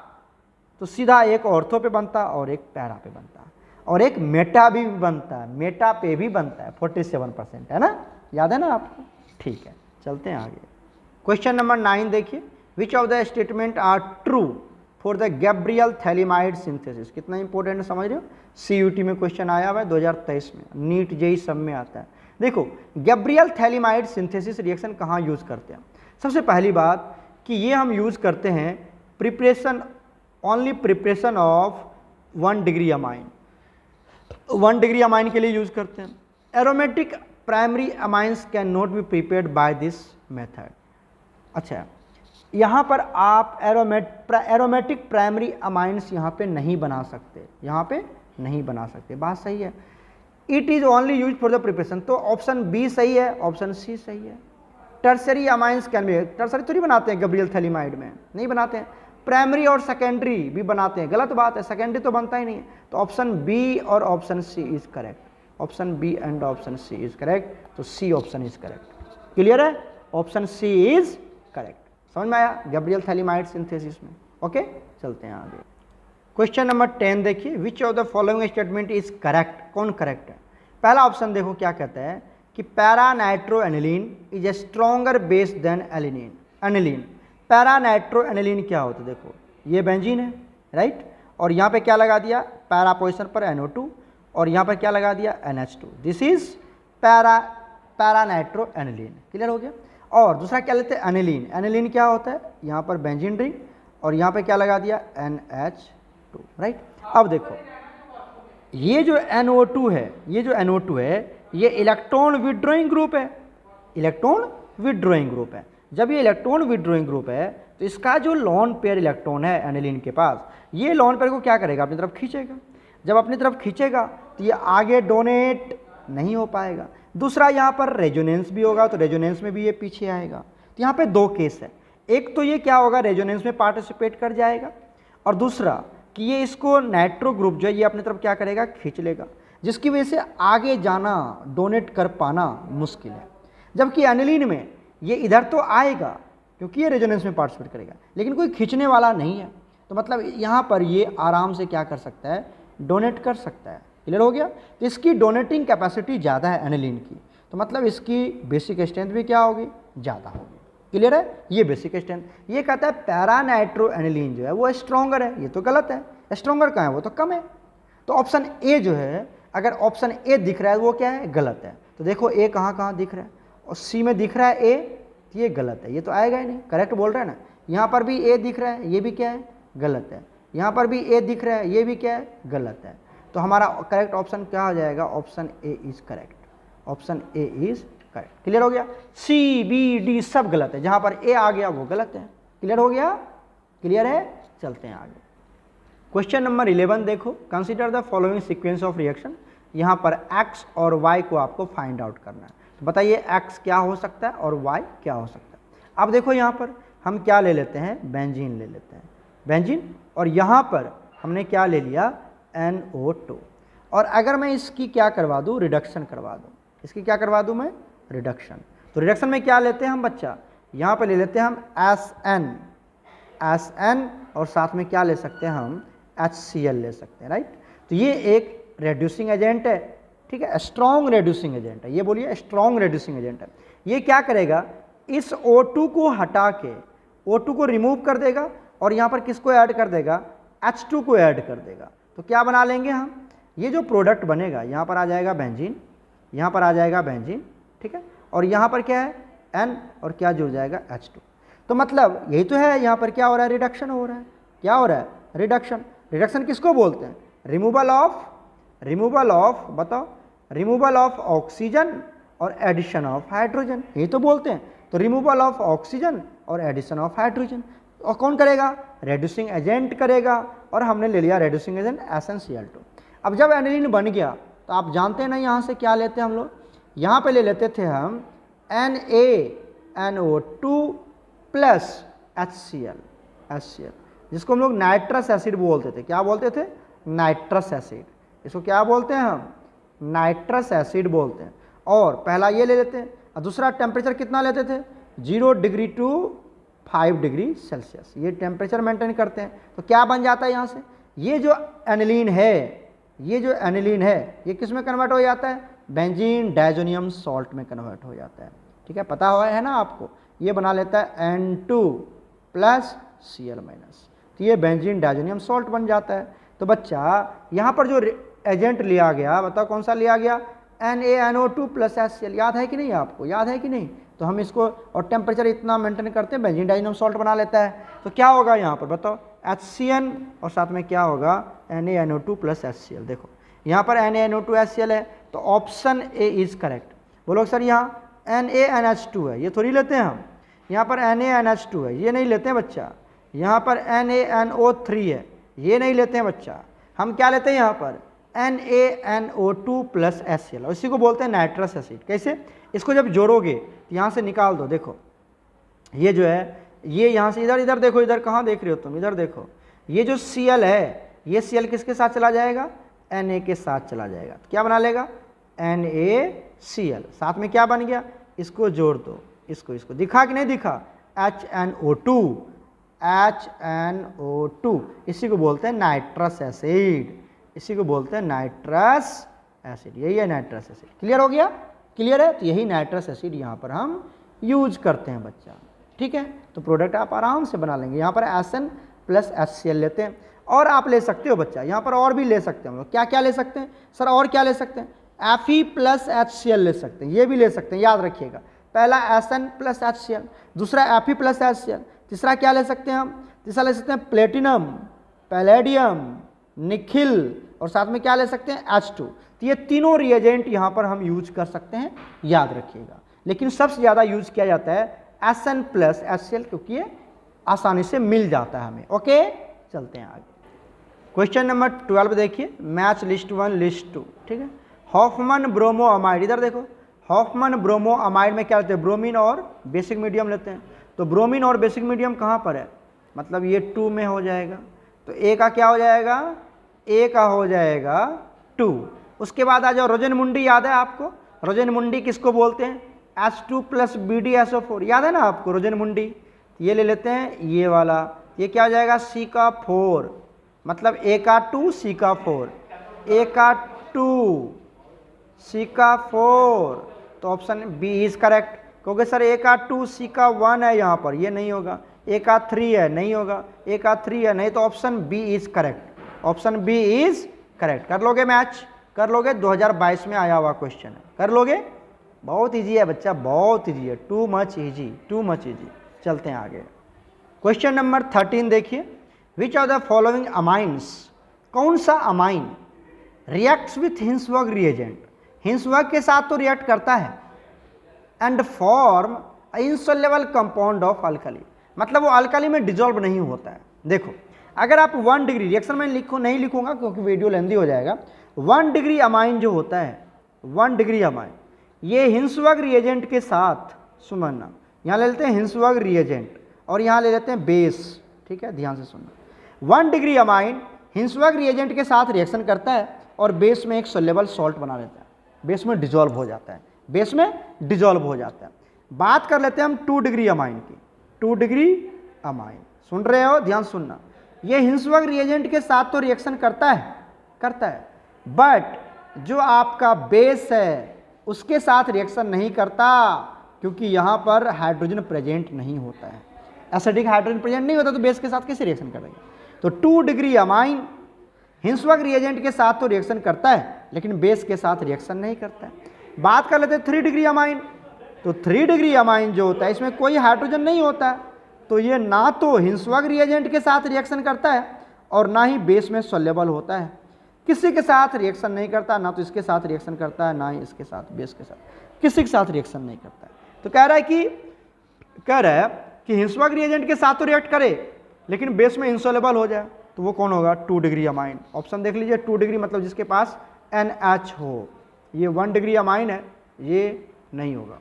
तो सीधा एक ऑर्थो पे बनता और एक पैरा पे बनता और एक मेटा भी बनता है, मेटा पे भी बनता है, 47% है ना, याद है ना आपको। ठीक है, चलते हैं आगे। क्वेश्चन नंबर 9 देखिए, which of the statement are true for the Gabriel phthalimide synthesis. कितना इंपॉर्टेंट है समझ रहे हो, CUT में क्वेश्चन आया हुआ है 2023 में, नीट जेई सब में आता है। देखो गैब्रियल थैलिमाइड सिंथेसिस रिएक्शन कहाँ यूज़ करते हैं। सबसे पहली बात कि ये हम यूज़ करते हैं preparation, only preparation of 1 degree amine, 1 degree amine के लिए यूज़ करते हैं। Aromatic primary amines can not be prepared by this method. अच्छा, यहाँ पर आप एरोमेटिक प्राइमरी अमाइंस यहाँ पे नहीं बना सकते, यहाँ पे नहीं बना सकते, बात सही है। It is only use for the preparation, तो ऑप्शन बी सही है, ऑप्शन सी सही है। Tertiary amines can be, tertiary तो नहीं बनाते हैं गैब्रियल थैलिमाइड में, नहीं बनाते हैं। प्राइमरी और सेकेंडरी भी बनाते हैं, गलत बात है, सेकेंडरी तो बनता ही नहीं है। तो ऑप्शन बी और option C is correct, option B and option C is correct, तो C option is correct. Clear है, ऑप्शन सी इज करेक्ट। समझ में आया गैब्रियल थैलिमाइड सिंथेसिस में। ओके, चलते हैं आगे। क्वेश्चन नंबर 10 देखिए, which of the following statement is correct. कौन करेक्ट है? पहला ऑप्शन देखो क्या कहता है कि para nitro aniline is a stronger base than alanine. Aniline, para nitro aniline क्या होता है? देखो ये बेंजीन है, राइट, और यहाँ पे क्या लगा दिया, पैरा पोजिशन पर NO2, और यहाँ पर क्या लगा दिया NH2। This is para nitro aniline. Clear हो गया। और दूसरा क्या लेते हैं, एनिलीन। एनिलीन क्या होता है, यहाँ पर बेंजीन रिंग और यहाँ पे क्या लगा दिया, NH2, राइट। अब देखो ये जो NO2 है, ये इलेक्ट्रॉन विड्रॉइंग ग्रुप है, इलेक्ट्रॉन विड्रॉइंग ग्रुप है। जब ये इलेक्ट्रॉन विड्रॉइंग ग्रुप है तो इसका जो लोन पेयर इलेक्ट्रॉन है एनिलीन के पास, ये लोन पेयर को क्या करेगा, अपनी तरफ खींचेगा। जब अपनी तरफ खींचेगा तो ये आगे डोनेट नहीं हो पाएगा। दूसरा यहाँ पर रेजोनेंस भी होगा, तो रेजोनेंस में भी ये पीछे आएगा। तो यहाँ पे दो केस है, एक तो ये क्या होगा, रेजोनेंस में पार्टिसिपेट कर जाएगा, और दूसरा कि ये इसको नाइट्रो ग्रुप जो है ये अपनी तरफ क्या करेगा, खींच लेगा, जिसकी वजह से आगे जाना, डोनेट कर पाना मुश्किल है। जबकि एनिलीन में ये इधर तो आएगा क्योंकि ये रेजोनेंस में पार्टिसिपेट करेगा, लेकिन कोई खींचने वाला नहीं है, तो मतलब यहाँ पर ये आराम से क्या कर सकता है, डोनेट कर सकता है। क्लियर हो गया। तो इसकी डोनेटिंग कैपेसिटी ज़्यादा है एनिलीन की, तो मतलब इसकी बेसिक स्ट्रेंथ भी क्या होगी, ज़्यादा होगी। क्लियर है, ये बेसिक स्ट्रेंथ। ये कहता है पैरा नाइट्रो एनिलीन जो है वो स्ट्रॉन्गर है, ये तो गलत है, स्ट्रॉन्गर कहाँ है, वो तो कम है। तो ऑप्शन ए जो है, अगर ऑप्शन ए दिख रहा है वो क्या है, गलत है। तो देखो ए कहाँ कहाँ दिख रहा है, और सी में दिख रहा है ए, तो ये गलत है, ये तो आएगा ही नहीं, करेक्ट बोल रहा है ना। यहाँ पर भी ए दिख रहा है, ये भी क्या है, गलत है। यहाँ पर भी ए दिख रहा है, ये भी क्या है, गलत है। तो हमारा करेक्ट ऑप्शन क्या हो जाएगा, option A is correct, option A is correct. Clear हो गया। सी बी डी सब गलत है, जहाँ पर ए आ गया वो गलत है। क्लियर हो गया, क्लियर है। चलते हैं आगे। क्वेश्चन नंबर 11 देखो, consider the following sequence of reaction. यहाँ पर एक्स और वाई को आपको फाइंड आउट करना है। तो बताइए एक्स क्या हो सकता है और वाई क्या हो सकता है। अब देखो यहाँ पर हम क्या ले लेते हैं, बेंजीन ले लेते हैं, बेंजीन, और यहाँ पर हमने क्या ले लिया, NO2। और अगर मैं इसकी क्या करवा दूँ, रिडक्शन करवा दूँ, इसकी क्या करवा दूँ मैं, रिडक्शन। तो रिडक्शन में क्या लेते हैं हम बच्चा, यहाँ पर ले लेते हैं हम SN, और साथ में क्या ले सकते हैं हम, HCl ले सकते हैं, राइट। तो ये एक रेड्यूसिंग एजेंट है, ठीक है, स्ट्रॉन्ग रेड्यूसिंग एजेंट है, ये बोलिए स्ट्रॉन्ग रेड्यूसिंग एजेंट है। ये क्या करेगा, इस O2 को हटा के O2 को रिमूव कर देगा, और यहाँ पर किसको ऐड कर देगा, H2 को ऐड कर देगा। तो क्या बना लेंगे हम, ये जो प्रोडक्ट बनेगा, यहाँ पर आ जाएगा बेंजीन, यहाँ पर आ जाएगा बेंजीन, ठीक है, और यहाँ पर क्या है, N, और क्या जुड़ जाएगा, H2। तो मतलब यही तो है, यहाँ पर क्या हो रहा है, रिडक्शन हो रहा है। क्या हो रहा है, रिडक्शन। रिडक्शन किसको बोलते हैं, रिमूवल ऑफ बताओ, रिमूवल ऑफ ऑक्सीजन और एडिशन ऑफ हाइड्रोजन, यही तो बोलते हैं। तो रिमूवल ऑफ ऑक्सीजन और एडिशन ऑफ हाइड्रोजन, और कौन करेगा, रेड्यूसिंग एजेंट करेगा, और हमने ले लिया रेड्यूसिंग एजेंट SnCl2। अब जब एनिलीन बन गया तो आप जानते हैं ना, यहाँ से क्या लेते हैं हम लोग, यहाँ पे ले लेते थे हम NaNO2 प्लस HCl, जिसको हम लोग नाइट्रस एसिड बोलते थे। क्या बोलते थे, नाइट्रस एसिड। इसको क्या बोलते हैं हम, नाइट्रस एसिड बोलते हैं। और पहला ये ले लेते हैं, और दूसरा टेम्परेचर कितना लेते थे, 0 डिग्री टू 5 डिग्री सेल्सियस, ये टेम्परेचर मेंटेन करते हैं। तो क्या बन जाता है यहाँ से, ये जो एनिलीन है, ये किस में कन्वर्ट हो जाता है, बेंजीन डायजोनियम सॉल्ट में कन्वर्ट हो जाता है। ठीक है, पता हुआ है ना आपको। ये बना लेता है N2 प्लस Cl माइनस, तो ये बेंजीन डायजोनियम सॉल्ट बन जाता है। तो बच्चा यहाँ पर जो एजेंट लिया गया, बताओ कौन सा लिया गया, NaNO2 प्लस HCl। याद है कि नहीं आपको, याद है कि नहीं। तो हम इसको, और टेम्परेचर इतना मेंटेन करते हैं, बेंजीन डायजोनियम सॉल्ट बना लेता है। तो क्या होगा यहाँ पर बताओ, HCN, और साथ में क्या होगा, NaNO2 प्लस HCl। देखो यहाँ पर NaNO2 HCl है, तो ऑप्शन ए इज करेक्ट। बोलो सर यहाँ NaNH2 है, ये थोड़ी लेते हैं हम। यहाँ पर NaNH2 है, ये नहीं लेते हैं बच्चा। यहाँ पर NaNO3 है, ये नहीं लेते हैं बच्चा। हम क्या लेते हैं यहाँ पर, NaNO2 प्लस HCl, और इसी को बोलते हैं नाइट्रस एसिड। कैसे, इसको जब जोड़ोगे तो यहाँ से निकाल दो। देखो ये जो है, ये यहाँ से इधर देखो, इधर कहाँ देख रहे हो तुम, इधर देखो। ये जो Cl है, ये Cl किसके साथ चला जाएगा, Na के साथ चला जाएगा। तो क्या बना लेगा, NaCl। साथ में क्या बन गया, इसको जोड़ दो, इसको दिखा कि नहीं दिखा, HNO2, इसी को बोलते हैं नाइट्रस एसिड, इसी को बोलते हैं नाइट्रस एसिड। यही है नाइट्रस एसिड। क्लियर हो गया, क्लियर है। तो यही नाइट्रस एसिड यहाँ पर हम यूज करते हैं बच्चा। ठीक है, तो प्रोडक्ट आप आराम से बना लेंगे। यहाँ पर SN प्लस HCl लेते हैं, और आप ले सकते हो बच्चा, यहाँ पर और भी ले सकते हैं हम लोग। क्या क्या ले सकते हैं सर, और क्या ले सकते हैं, Fe प्लस HCl ले सकते हैं, ये भी ले सकते हैं, याद रखिएगा। पहला Sn प्लस HCl, दूसरा Fe प्लस HCl, तीसरा क्या ले सकते हैं हम, तीसरा ले सकते हैं प्लेटिनम, पैलेडियम, निखिल, और साथ में क्या ले सकते हैं H2। तो ये तीनों रिएजेंट यहाँ पर हम यूज कर सकते हैं, याद रखिएगा। लेकिन सबसे ज़्यादा यूज किया जाता है Sn प्लस HCl, क्योंकि ये आसानी से मिल जाता है हमें। ओके, चलते हैं आगे। क्वेश्चन नंबर 12 देखिए, मैच लिस्ट 1 लिस्ट 2, ठीक है। हॉफमन ब्रोमो अमाइड, इधर देखो, हॉफमन ब्रोमो अमाइड में क्या लेते हैं, ब्रोमीन और बेसिक मीडियम लेते हैं। तो ब्रोमीन और बेसिक मीडियम कहाँ पर है, मतलब ये 2 में हो जाएगा। तो ए का क्या हो जाएगा, ए का हो जाएगा 2। उसके बाद आ जाओ, रोजन मुंडी याद है आपको, रोजन मुंडी किसको बोलते हैं, H2 प्लस BdSO4, याद है ना आपको रोजन मुंडी। ये ले लेते हैं ये वाला, ये क्या हो जाएगा C का 4, मतलब A का 2 C का 4, A का 2 C का 4, तो ऑप्शन बी इज करेक्ट। क्योंकि सर A का 2 C का 1 है यहाँ पर, ये नहीं होगा। A का 3 है, नहीं होगा। A का 3 है, नहीं, तो option B is correct, option B is correct. कर लोगे मैच, कर लोगे, 2022 में आया हुआ क्वेश्चन है, कर लोगे। बहुत इजी है बच्चा, बहुत इजी है, too much easy, too much easy. चलते हैं आगे। क्वेश्चन नंबर 13 देखिए, which of the following amines, कौन सा अमाइन रिएक्ट्स विथ हिंसवर्ग रिएजेंट, हिंसवर्ग के साथ तो रिएक्ट करता है, and form insoluble compound of alkali, मतलब वो अल्कली में डिजोल्व नहीं होता है। देखो, अगर आप 1 डिग्री रिएक्शन में लिखो, नहीं लिखूंगा क्योंकि वीडियो लेंदी हो जाएगा। 1 डिग्री अमाइन जो होता है, 1 डिग्री अमाइन, ये हिंसवर्ग रिएजेंट के साथ, सुनना, यहाँ ले लेते हैं हिंसवर्ग रिएजेंट और यहाँ ले लेते हैं बेस, ठीक है, ध्यान से सुनना। 1 डिग्री अमाइन हिंसवर्ग रिएजेंट के साथ रिएक्शन करता है और बेस में एक सोल्युबल सॉल्ट बना लेता है, बेस में डिजोल्व हो जाता है, बेस में डिजोल्व हो जाता है। बात कर लेते हैं हम 2 डिग्री अमाइन की। 2 डिग्री अमाइन, सुन रहे हो, ध्यान सुनना। ये हिंसवर्ग रिएजेंट के साथ तो रिएक्शन करता है, बट जो आपका बेस है उसके साथ रिएक्शन नहीं करता, क्योंकि यहाँ पर हाइड्रोजन प्रेजेंट नहीं होता है, एसिडिक हाइड्रोजन प्रेजेंट नहीं होता, तो बेस के साथ कैसे रिएक्शन करेंगे। तो 2 डिग्री अमाइन हिंसवर्ग रिएजेंट के साथ तो रिएक्शन करता है, लेकिन बेस के साथ रिएक्शन नहीं करता है। बात कर लेते हैं 3 डिग्री अमाइन। तो 3 डिग्री अमाइन जो होता है, इसमें कोई हाइड्रोजन नहीं होता है, तो ये ना तो हिंसवर्ग रिएजेंट के साथ रिएक्शन करता है और ना ही बेस में सोल्युबल होता है, किसी के साथ रिएक्शन नहीं करता, ना तो इसके साथ रिएक्शन करता है, ना ही इसके साथ, बेस के साथ, किसी के साथ रिएक्शन नहीं करता है। तो कह रहा है कि हिंसवर्ग रिएजेंट के साथ तो रिएक्ट करे लेकिन बेस में इंसोल्युबल हो जाए, तो वो कौन होगा, 2 डिग्री अमाइन। ऑप्शन देख लीजिए, 2 डिग्री मतलब जिसके पास NH हो। ये 1 डिग्री अमाइन है, ये नहीं होगा।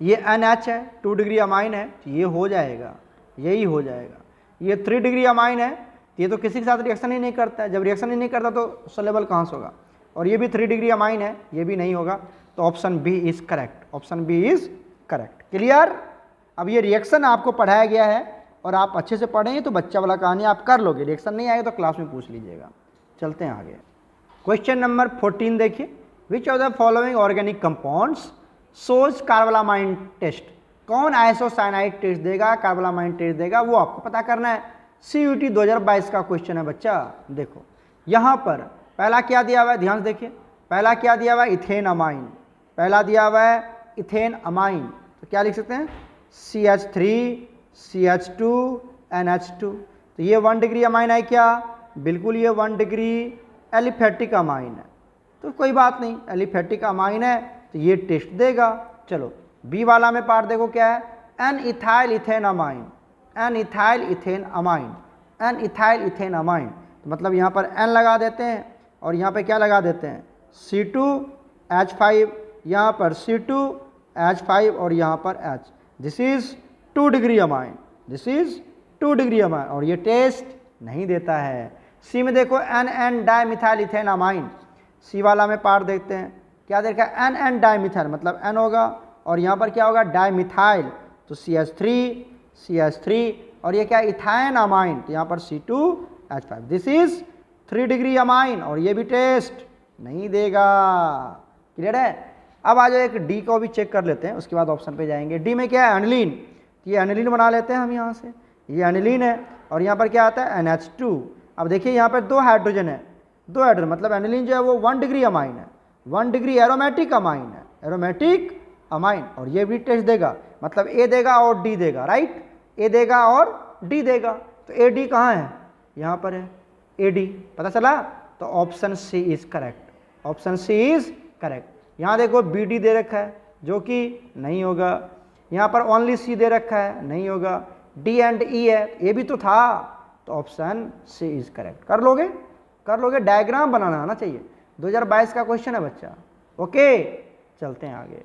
ये NH है, 2 डिग्री अमाइन है, ये हो जाएगा, यही हो जाएगा। ये 3 डिग्री अमाइन है, ये तो किसी के साथ रिएक्शन ही नहीं करता है, जब रिएक्शन ही नहीं करता तो सोल्युबल कहाँ से होगा। और ये भी 3 डिग्री अमाइन है, ये भी नहीं होगा, तो option B is correct, option B is correct. Clear. अब ये रिएक्शन आपको पढ़ाया गया है और आप अच्छे से पढ़ेंगे तो बच्चा वाला कहानी आप कर लोगे, रिएक्शन नहीं आएगा तो क्लास में पूछ लीजिएगा। चलते हैं आगे। क्वेश्चन नंबर 14 देखिए, which of the following organic compounds shows carbylamine test, कौन आइसोसाइनाइड टेस्ट देगा, कार्बोलामाइन टेस्ट देगा, वो आपको पता करना है। CUT 2022 का क्वेश्चन है बच्चा। देखो यहाँ पर पहला क्या दिया हुआ है, ध्यान से देखिए, पहला क्या दिया हुआ है, इथेन अमाइन, पहला दिया हुआ है इथेन अमाइन, तो क्या लिख सकते हैं, CH3 CH2 NH2। तो ये 1 डिग्री अमाइन है क्या, बिल्कुल ये 1 डिग्री एलिफेटिक अमाइन है, तो कोई बात नहीं, एलिफेटिक अमाइन है तो ये टेस्ट देगा। चलो बी वाला में पार्ट देखो क्या है, N ethyl ethane amine, N ethyl ethane amine, N ethyl ethane amine, तो मतलब यहाँ पर एन लगा देते हैं और यहाँ पे क्या लगा देते हैं, C2H5, यहाँ पर C2H5 और यहाँ पर H। This is 2 degree amine, this is 2 degree amine, और ये टेस्ट नहीं देता है। सी में देखो NN डाइमिथाइल इथेन अमाइन, सी वाला में पार्ट देखते हैं क्या देखा, NN डाइमिथाइल मतलब N होगा और यहाँ पर क्या होगा, डाइमिथाइल, तो CH3 और ये क्या, इथाइन अमाइन, तो यहाँ पर C2H5। This is 3 degree amine और ये भी टेस्ट नहीं देगा। क्लियर है। अब आ जाओ एक डी को भी चेक कर लेते हैं, उसके बाद ऑप्शन पे जाएंगे। डी में क्या है, एनिलीन, ये एनिलीन बना लेते हैं हम यहाँ से, ये एनिलीन है और यहाँ पर क्या आता है, NH2। अब देखिए यहाँ पर 2 हाइड्रोजन है, 2 हाइड्रोजन मतलब एनिलीन जो है वो 1 डिग्री अमाइन है, 1 डिग्री एरोमेटिक अमाइन है, एरोमेटिक अमाइन, और ये भी टेस्ट देगा, मतलब ए देगा और डी देगा, राइट, ए देगा और डी देगा। तो ए डी कहाँ है, यहाँ पर है ए डी, पता चला। तो option C is correct, option C is correct. यहाँ देखो बी डी दे रखा है जो कि नहीं होगा, यहाँ पर ओनली सी दे रखा है, नहीं होगा, डी एंड ई है, ये भी तो था, तो ऑप्शन सी इज करेक्ट। कर लोगे, कर लोगे, डायग्राम बनाना आना चाहिए, 2022 का क्वेश्चन है बच्चा। ओके, चलते हैं आगे।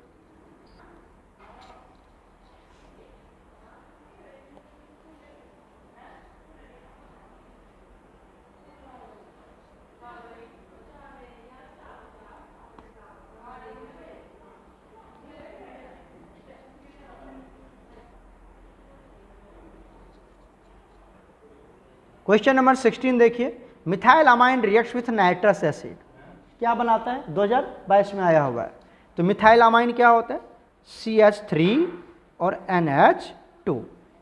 क्वेश्चन नंबर 16 देखिए, methyl amine reacts with nitrous acid, क्या बनाता है, 2022 में आया हुआ है। तो मिथाइल अमाइन क्या होता है, CH3 और NH2।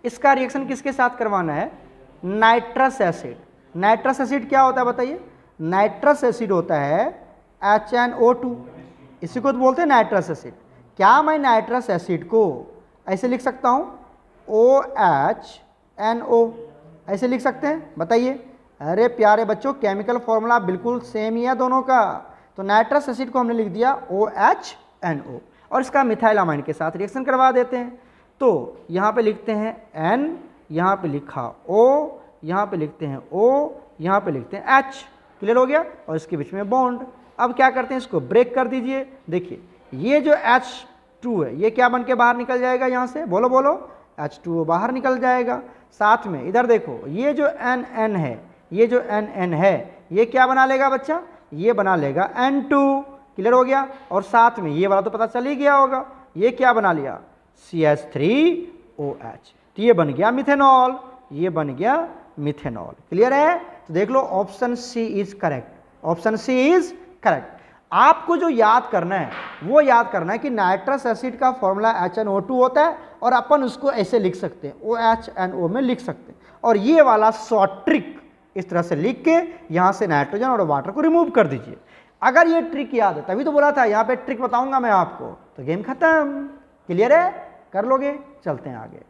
इसका रिएक्शन किसके साथ करवाना है, नाइट्रस एसिड। नाइट्रस एसिड क्या होता है बताइए, नाइट्रस एसिड होता है HNO2, इसी को तो बोलते हैं नाइट्रस एसिड। क्या मैं नाइट्रस एसिड को ऐसे लिख सकता हूँ, OHNO, ऐसे लिख सकते हैं, बताइए। अरे प्यारे बच्चों, केमिकल फॉर्मूला बिल्कुल सेम ही है दोनों का। तो नाइट्रस एसिड को हमने लिख दिया OHNO, और इसका मिथाइल अमाइन के साथ रिएक्शन करवा देते हैं। तो यहाँ पे लिखते हैं N, यहाँ पे लिखा O, यहाँ पे लिखते हैं O, यहाँ पे लिखते हैं H, क्लियर हो गया, और इसके बीच में बॉन्ड। अब क्या करते हैं, इसको ब्रेक कर दीजिए। देखिए ये जो H2 है ये क्या बन के बाहर निकल जाएगा, यहाँ से बोलो बोलो, H2O बाहर निकल जाएगा। साथ में इधर देखो, ये जो NN है, ये जो NN है, ये क्या बना लेगा बच्चा, ये बना लेगा N2, क्लियर हो गया। और साथ में ये वाला तो पता चल ही गया होगा, ये क्या बना लिया, CH3OH, तो ये बन गया मिथेनॉल, ये बन गया मिथेनॉल, क्लियर है। तो देख लो option C is correct, option C is correct. आपको जो याद करना है वो याद करना है कि नाइट्रस एसिड का फॉर्मूला HNO2 होता है, और अपन उसको ऐसे लिख सकते हैं, OHNO में लिख सकते हैं। और ये वाला शॉर्ट ट्रिक इस तरह से लिख के यहाँ से नाइट्रोजन और वाटर को रिमूव कर दीजिए। अगर ये ट्रिक याद है, तभी तो बोला था यहाँ पे ट्रिक बताऊंगा मैं आपको, तो गेम खत्म, क्लियर है, कर लोगे। चलते हैं आगे।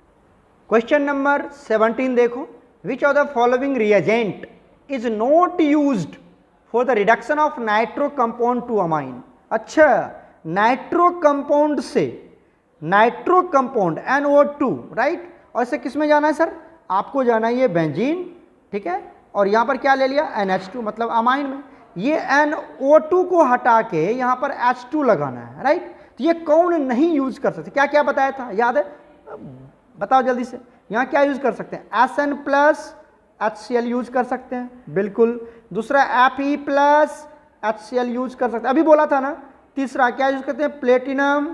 क्वेश्चन नंबर 17 देखो, which of the following reagent is not used for the reduction of nitro compound to amine. अच्छा, नाइट्रो कंपाउंड से नाइट्रो कंपाउंड NO2, राइट, और इसे किस में जाना है सर, आपको जाना है ये बेंजीन, ठीक है, और यहाँ पर क्या ले लिया NH2, मतलब अमाइन में। ये NO2 को हटा के यहाँ पर H2 लगाना है, राइट। तो ये कौन नहीं यूज कर सकते, क्या क्या बताया था, याद है, बताओ जल्दी से। यहाँ क्या यूज कर सकते हैं, SN प्लस HCl यूज कर सकते हैं, बिल्कुल। दूसरा Fe प्लस HCl यूज कर सकते हैं, अभी बोला था ना। तीसरा क्या यूज करते हैं, प्लेटिनम,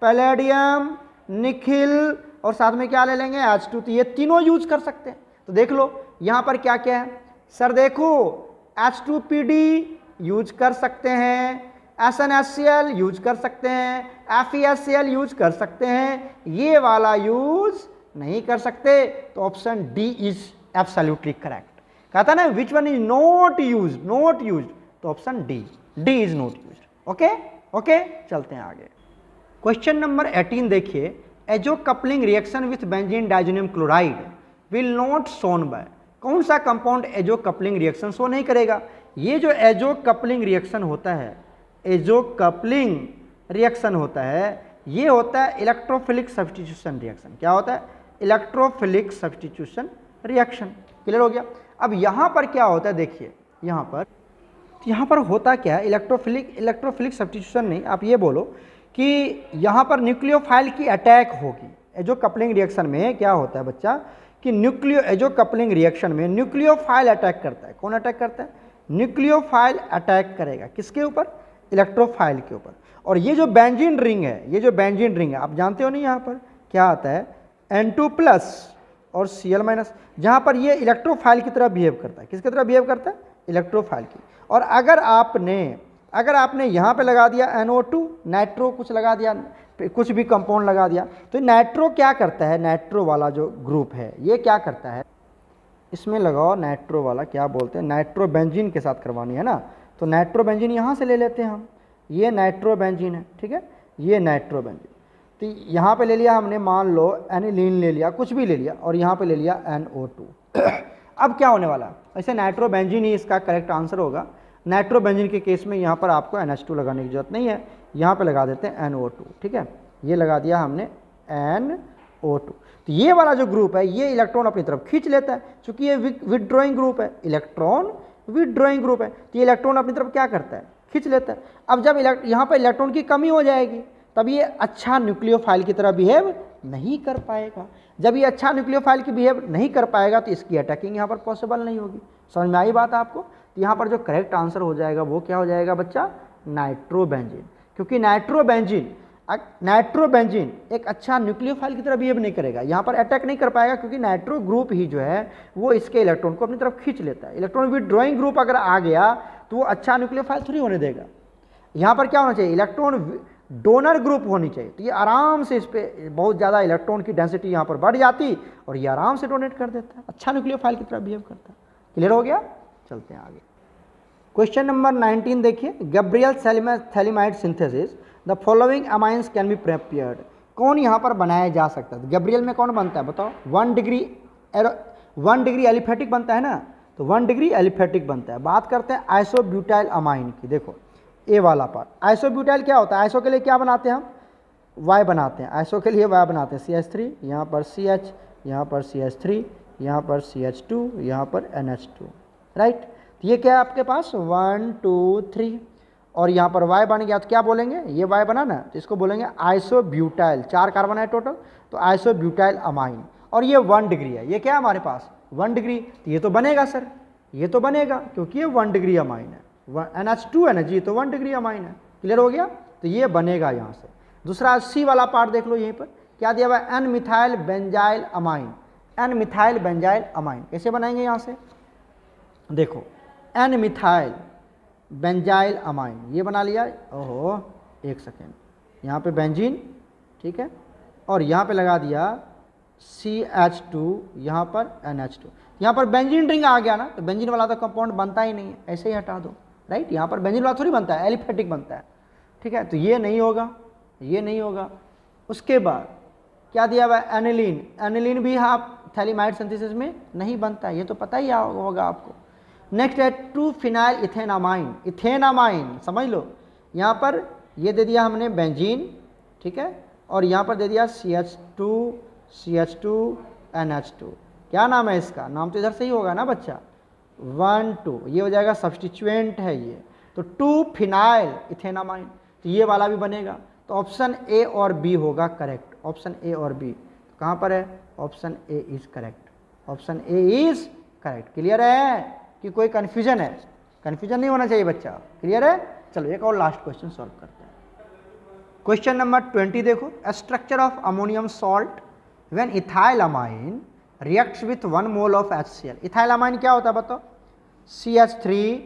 पैलेडियम, निकिल, और साथ में क्या ले लेंगे H2, तो ये तीनों यूज कर सकते हैं। तो देख लो यहाँ पर क्या क्या है सर, देखो H2PD यूज कर सकते हैं, SnHCl यूज कर सकते हैं, FeHCl यूज कर सकते हैं, ये वाला यूज नहीं कर सकते। तो option D is absolutely correct. कहता ना which one is not use, not use, तो option D, D is not use. Okay okay, चलते हैं आगे। क्वेश्चन नंबर 18 देखिए, azo coupling reaction with benzene diazonium chloride will not shown by. कौन सा compound azo coupling reaction show नहीं करेगा। ये जो एजो कपलिंग रिएक्शन होता है, एजो कपलिंग रिएक्शन होता है, ये होता है इलेक्ट्रोफिलिक सब्स्टिट्यूशन रिएक्शन। क्या होता है, इलेक्ट्रोफिलिक सब्स्टिट्यूशन रिएक्शन, क्लियर हो गया। अब यहाँ पर क्या होता है, देखिए यहाँ पर होता क्या है, इलेक्ट्रोफिलिक सब्स्टिट्यूशन नहीं, आप ये बोलो कि यहाँ पर न्यूक्लियोफाइल की अटैक होगी। एजो कपलिंग रिएक्शन में क्या होता है बच्चा कि एजो कपलिंग रिएक्शन में न्यूक्लियोफाइल अटैक करता है। कौन अटैक करता है, न्यूक्लियोफाइल अटैक करेगा, किसके ऊपर, इलेक्ट्रोफाइल के ऊपर। और ये जो बेंजीन रिंग है, ये जो बेंजीन रिंग है, आप जानते हो नहीं, यहाँ पर क्या आता है N2 प्लस और Cl-, जहाँ पर ये इलेक्ट्रोफाइल की तरह बिहेव करता है। किसकी तरह बिहेव करता है, इलेक्ट्रोफाइल की। और अगर आपने यहाँ पे लगा दिया NO2, नाइट्रो कुछ लगा दिया, कुछ भी कंपाउंड लगा दिया, तो नाइट्रो क्या करता है, नाइट्रो वाला जो ग्रुप है ये क्या करता है, इसमें लगाओ नाइट्रो वाला, क्या बोलते हैं, नाइट्रो बेंजीन के साथ करवानी है ना, तो नाइट्रो बेंजीन यहाँ से ले लेते हैं हम। ये नाइट्रोबेंजीन है, ठीक है, ये नाइट्रोबेंजीन। तो यहाँ पे ले लिया हमने, मान लो एनिलीन ले लिया, कुछ भी ले लिया, और यहाँ पे ले लिया NO2। अब क्या होने वाला, ऐसे नाइट्रोबेंजीन ही इसका करेक्ट आंसर होगा। नाइट्रोबेंजीन के केस में यहाँ पर आपको NH2 लगाने की जरूरत नहीं है, यहाँ पे लगा देते हैं NO2, ठीक है, ये लगा दिया हमने NO2। तो ये वाला जो ग्रुप है ये इलेक्ट्रॉन अपनी तरफ खींच लेता है, क्योंकि ये विथड्रॉइंग ग्रुप है, इलेक्ट्रॉन विथड्रॉइंग ग्रुप है, तो ये इलेक्ट्रॉन अपनी तरफ क्या करता है, खींच लेता है। अब जब यहाँ पर इलेक्ट्रॉन की कमी हो जाएगी तब ये अच्छा न्यूक्लियोफाइल की तरह बिहेव नहीं कर पाएगा। जब ये अच्छा न्यूक्लियोफाइल की बिहेव नहीं कर पाएगा तो इसकी अटैकिंग यहाँ पर पॉसिबल नहीं होगी। समझ में आई बात आपको? तो यहाँ पर जो करेक्ट आंसर हो जाएगा वो क्या हो जाएगा बच्चा, नाइट्रोबेंजीन। क्योंकि नाइट्रोबेंजीन एक अच्छा न्यूक्लियोफाइल की तरह बिहेव नहीं करेगा, यहाँ पर अटैक नहीं कर पाएगा, क्योंकि नाइट्रो ग्रुप ही जो है वो इसके इलेक्ट्रॉन को अपनी तरफ खींच लेता है। इलेक्ट्रॉन विथड्रॉइंग ग्रुप अगर आ गया तो वो अच्छा न्यूक्लियोफाइल थोड़ी होने देगा। यहाँ पर क्या होना चाहिए, इलेक्ट्रॉन डोनर ग्रुप होनी चाहिए, तो ये आराम से इस पर बहुत ज़्यादा इलेक्ट्रॉन की डेंसिटी यहाँ पर बढ़ जाती और ये आराम से डोनेट कर देता है, अच्छा न्यूक्लियोफाइल की तरह बिहेव करता है। क्लियर हो गया? चलते हैं आगे। क्वेश्चन नंबर 19 देखिए, Gabriel phthalimide synthesis the following amines can be prepared. कौन यहाँ पर बनाया जा सकता है? गैब्रियल में कौन बनता है बताओ? 1 डिग्री एलिफेटिक बनता है ना, तो 1 डिग्री एलिफेटिक बनता है। बात करते हैं आइसोब्यूटाइल अमाइन की। देखो ए वाला पार्ट, आइसोब्यूटाइल क्या होता है? आइसो के लिए क्या बनाते हैं हम? Y बनाते हैं, आइसो के लिए Y बनाते हैं, CH3, यहाँ पर CH, यहाँ पर CH3, यहाँ पर CH2, यहाँ पर NH2, राइट। तो ये क्या है आपके पास? 1 2 3, और यहाँ पर Y बन गया तो क्या बोलेंगे? ये Y बना ना, तो इसको बोलेंगे आइसोब्यूटाइल। 4 कार्बन है टोटल, तो आइसोब्यूटाइल अमाइन। और ये 1 डिग्री है, ये क्या है हमारे पास? 1 डिग्री। तो ये तो बनेगा सर, ये तो बनेगा क्योंकि ये 1 डिग्री अमाइन है। NH2 है ना जी, तो 1 डिग्री अमाइन है। क्लियर हो गया? तो ये बनेगा यहाँ से। दूसरा C वाला पार्ट देख लो, यहीं पर क्या दिया हुआ है? N methyl benzyl amine. N methyl benzyl amine कैसे बनाएंगे? यहाँ से देखो, N मिथाइल बेंजाइल अमाइन ये बना लिया। ओहो एक सेकेंड, यहाँ पे बेंजीन, ठीक है, और यहाँ पे लगा दिया CH2, यहाँ पर NH2। यहाँ पर बेंजीन रिंग आ गया ना, तो बेंजीन वाला तो कंपाउंड बनता ही नहीं है, ऐसे ही हटा दो, राइट। यहाँ पर बेंजीन वाला थोड़ी बनता है, एलिफेटिक बनता है, ठीक है, तो ये नहीं होगा, ये नहीं होगा। उसके बाद क्या दिया हुआ है? एनिलीन। एनिलीन भी आप थैलिमाइड सिंथेसिस में नहीं बनता है, ये तो पता ही होगा आपको। नेक्स्ट है 2 फिनाइल इथेनामाइन। इथेनामाइन समझ लो, यहाँ पर ये दे दिया हमने बेंजीन, ठीक है, और यहाँ पर दे दिया CH2 NH2। क्या नाम है इसका? नाम तो इधर से ही होगा ना बच्चा, 1 2, ये हो जाएगा सब्स्टिट्यूएंट है ये, तो 2 फिनाइल इथेनामाइन, तो ये वाला भी बनेगा। तो ऑप्शन A और B होगा करेक्ट, ऑप्शन A और B कहाँ पर है? Option A is correct, option A is correct. Clear है कि कोई कन्फ्यूजन है? कन्फ्यूजन नहीं होना चाहिए बच्चा। क्लियर है? चलो एक और लास्ट क्वेश्चन सॉल्व करते हैं। क्वेश्चन नंबर 20 देखो, structure of ammonium salt when ethyl amine reacts with 1 mole of HCl। Ethyl amine क्या होता है बताओ? CH3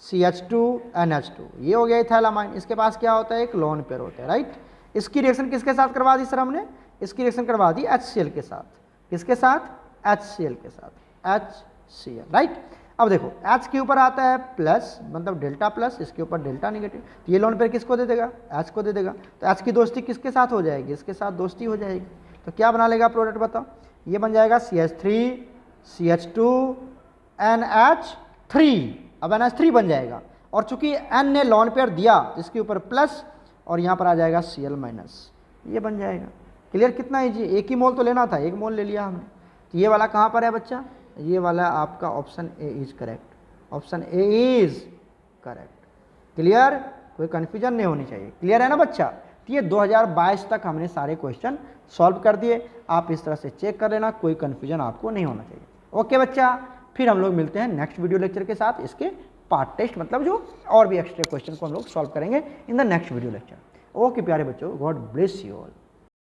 CH2 NH2, ये हो गया इथाइल अमाइन। इसके पास क्या होता है? एक लोन पेयर होता है, राइट। इसकी रिएक्शन किसके साथ करवा दी सर हमने? इसकी रिएक्शन करवा दी HCl के साथ। किसके साथ? HCl के साथ, HCl, राइट। अब देखो H के ऊपर आता है प्लस, मतलब डेल्टा प्लस, इसके ऊपर डेल्टा निगेटिव, तो ये लोन पेयर किसको दे देगा? H को दे देगा। तो H की दोस्ती किसके साथ हो जाएगी? इसके साथ दोस्ती हो जाएगी। तो क्या बना लेगा प्रोडक्ट बताओ? ये बन जाएगा CH3 CH2 NH3। अब NH3 बन जाएगा, और चूंकि N ने लोन पेयर दिया तो इसके ऊपर प्लस, और यहाँ पर आ जाएगा Cl माइनस, ये बन जाएगा। क्लियर? कितना इजी, एक ही मोल तो लेना था, एक मोल ले लिया हमने। तो ये वाला कहाँ पर है बच्चा? ये वाला आपका option A is correct, option A is correct. Clear? कोई कन्फ्यूजन नहीं होनी चाहिए। क्लियर है ना बच्चा? तो ये 2022 तक हमने सारे क्वेश्चन सॉल्व कर दिए, आप इस तरह से चेक कर लेना, कोई कन्फ्यूजन आपको नहीं होना चाहिए। ओके बच्चा, फिर हम लोग मिलते हैं नेक्स्ट वीडियो लेक्चर के साथ, इसके पार्ट टेस्ट मतलब जो और भी एक्स्ट्रा क्वेश्चन को हम लोग सॉल्व करेंगे in the next video lecture. Okay प्यारे बच्चों, गॉड ब्लेस यू ऑल।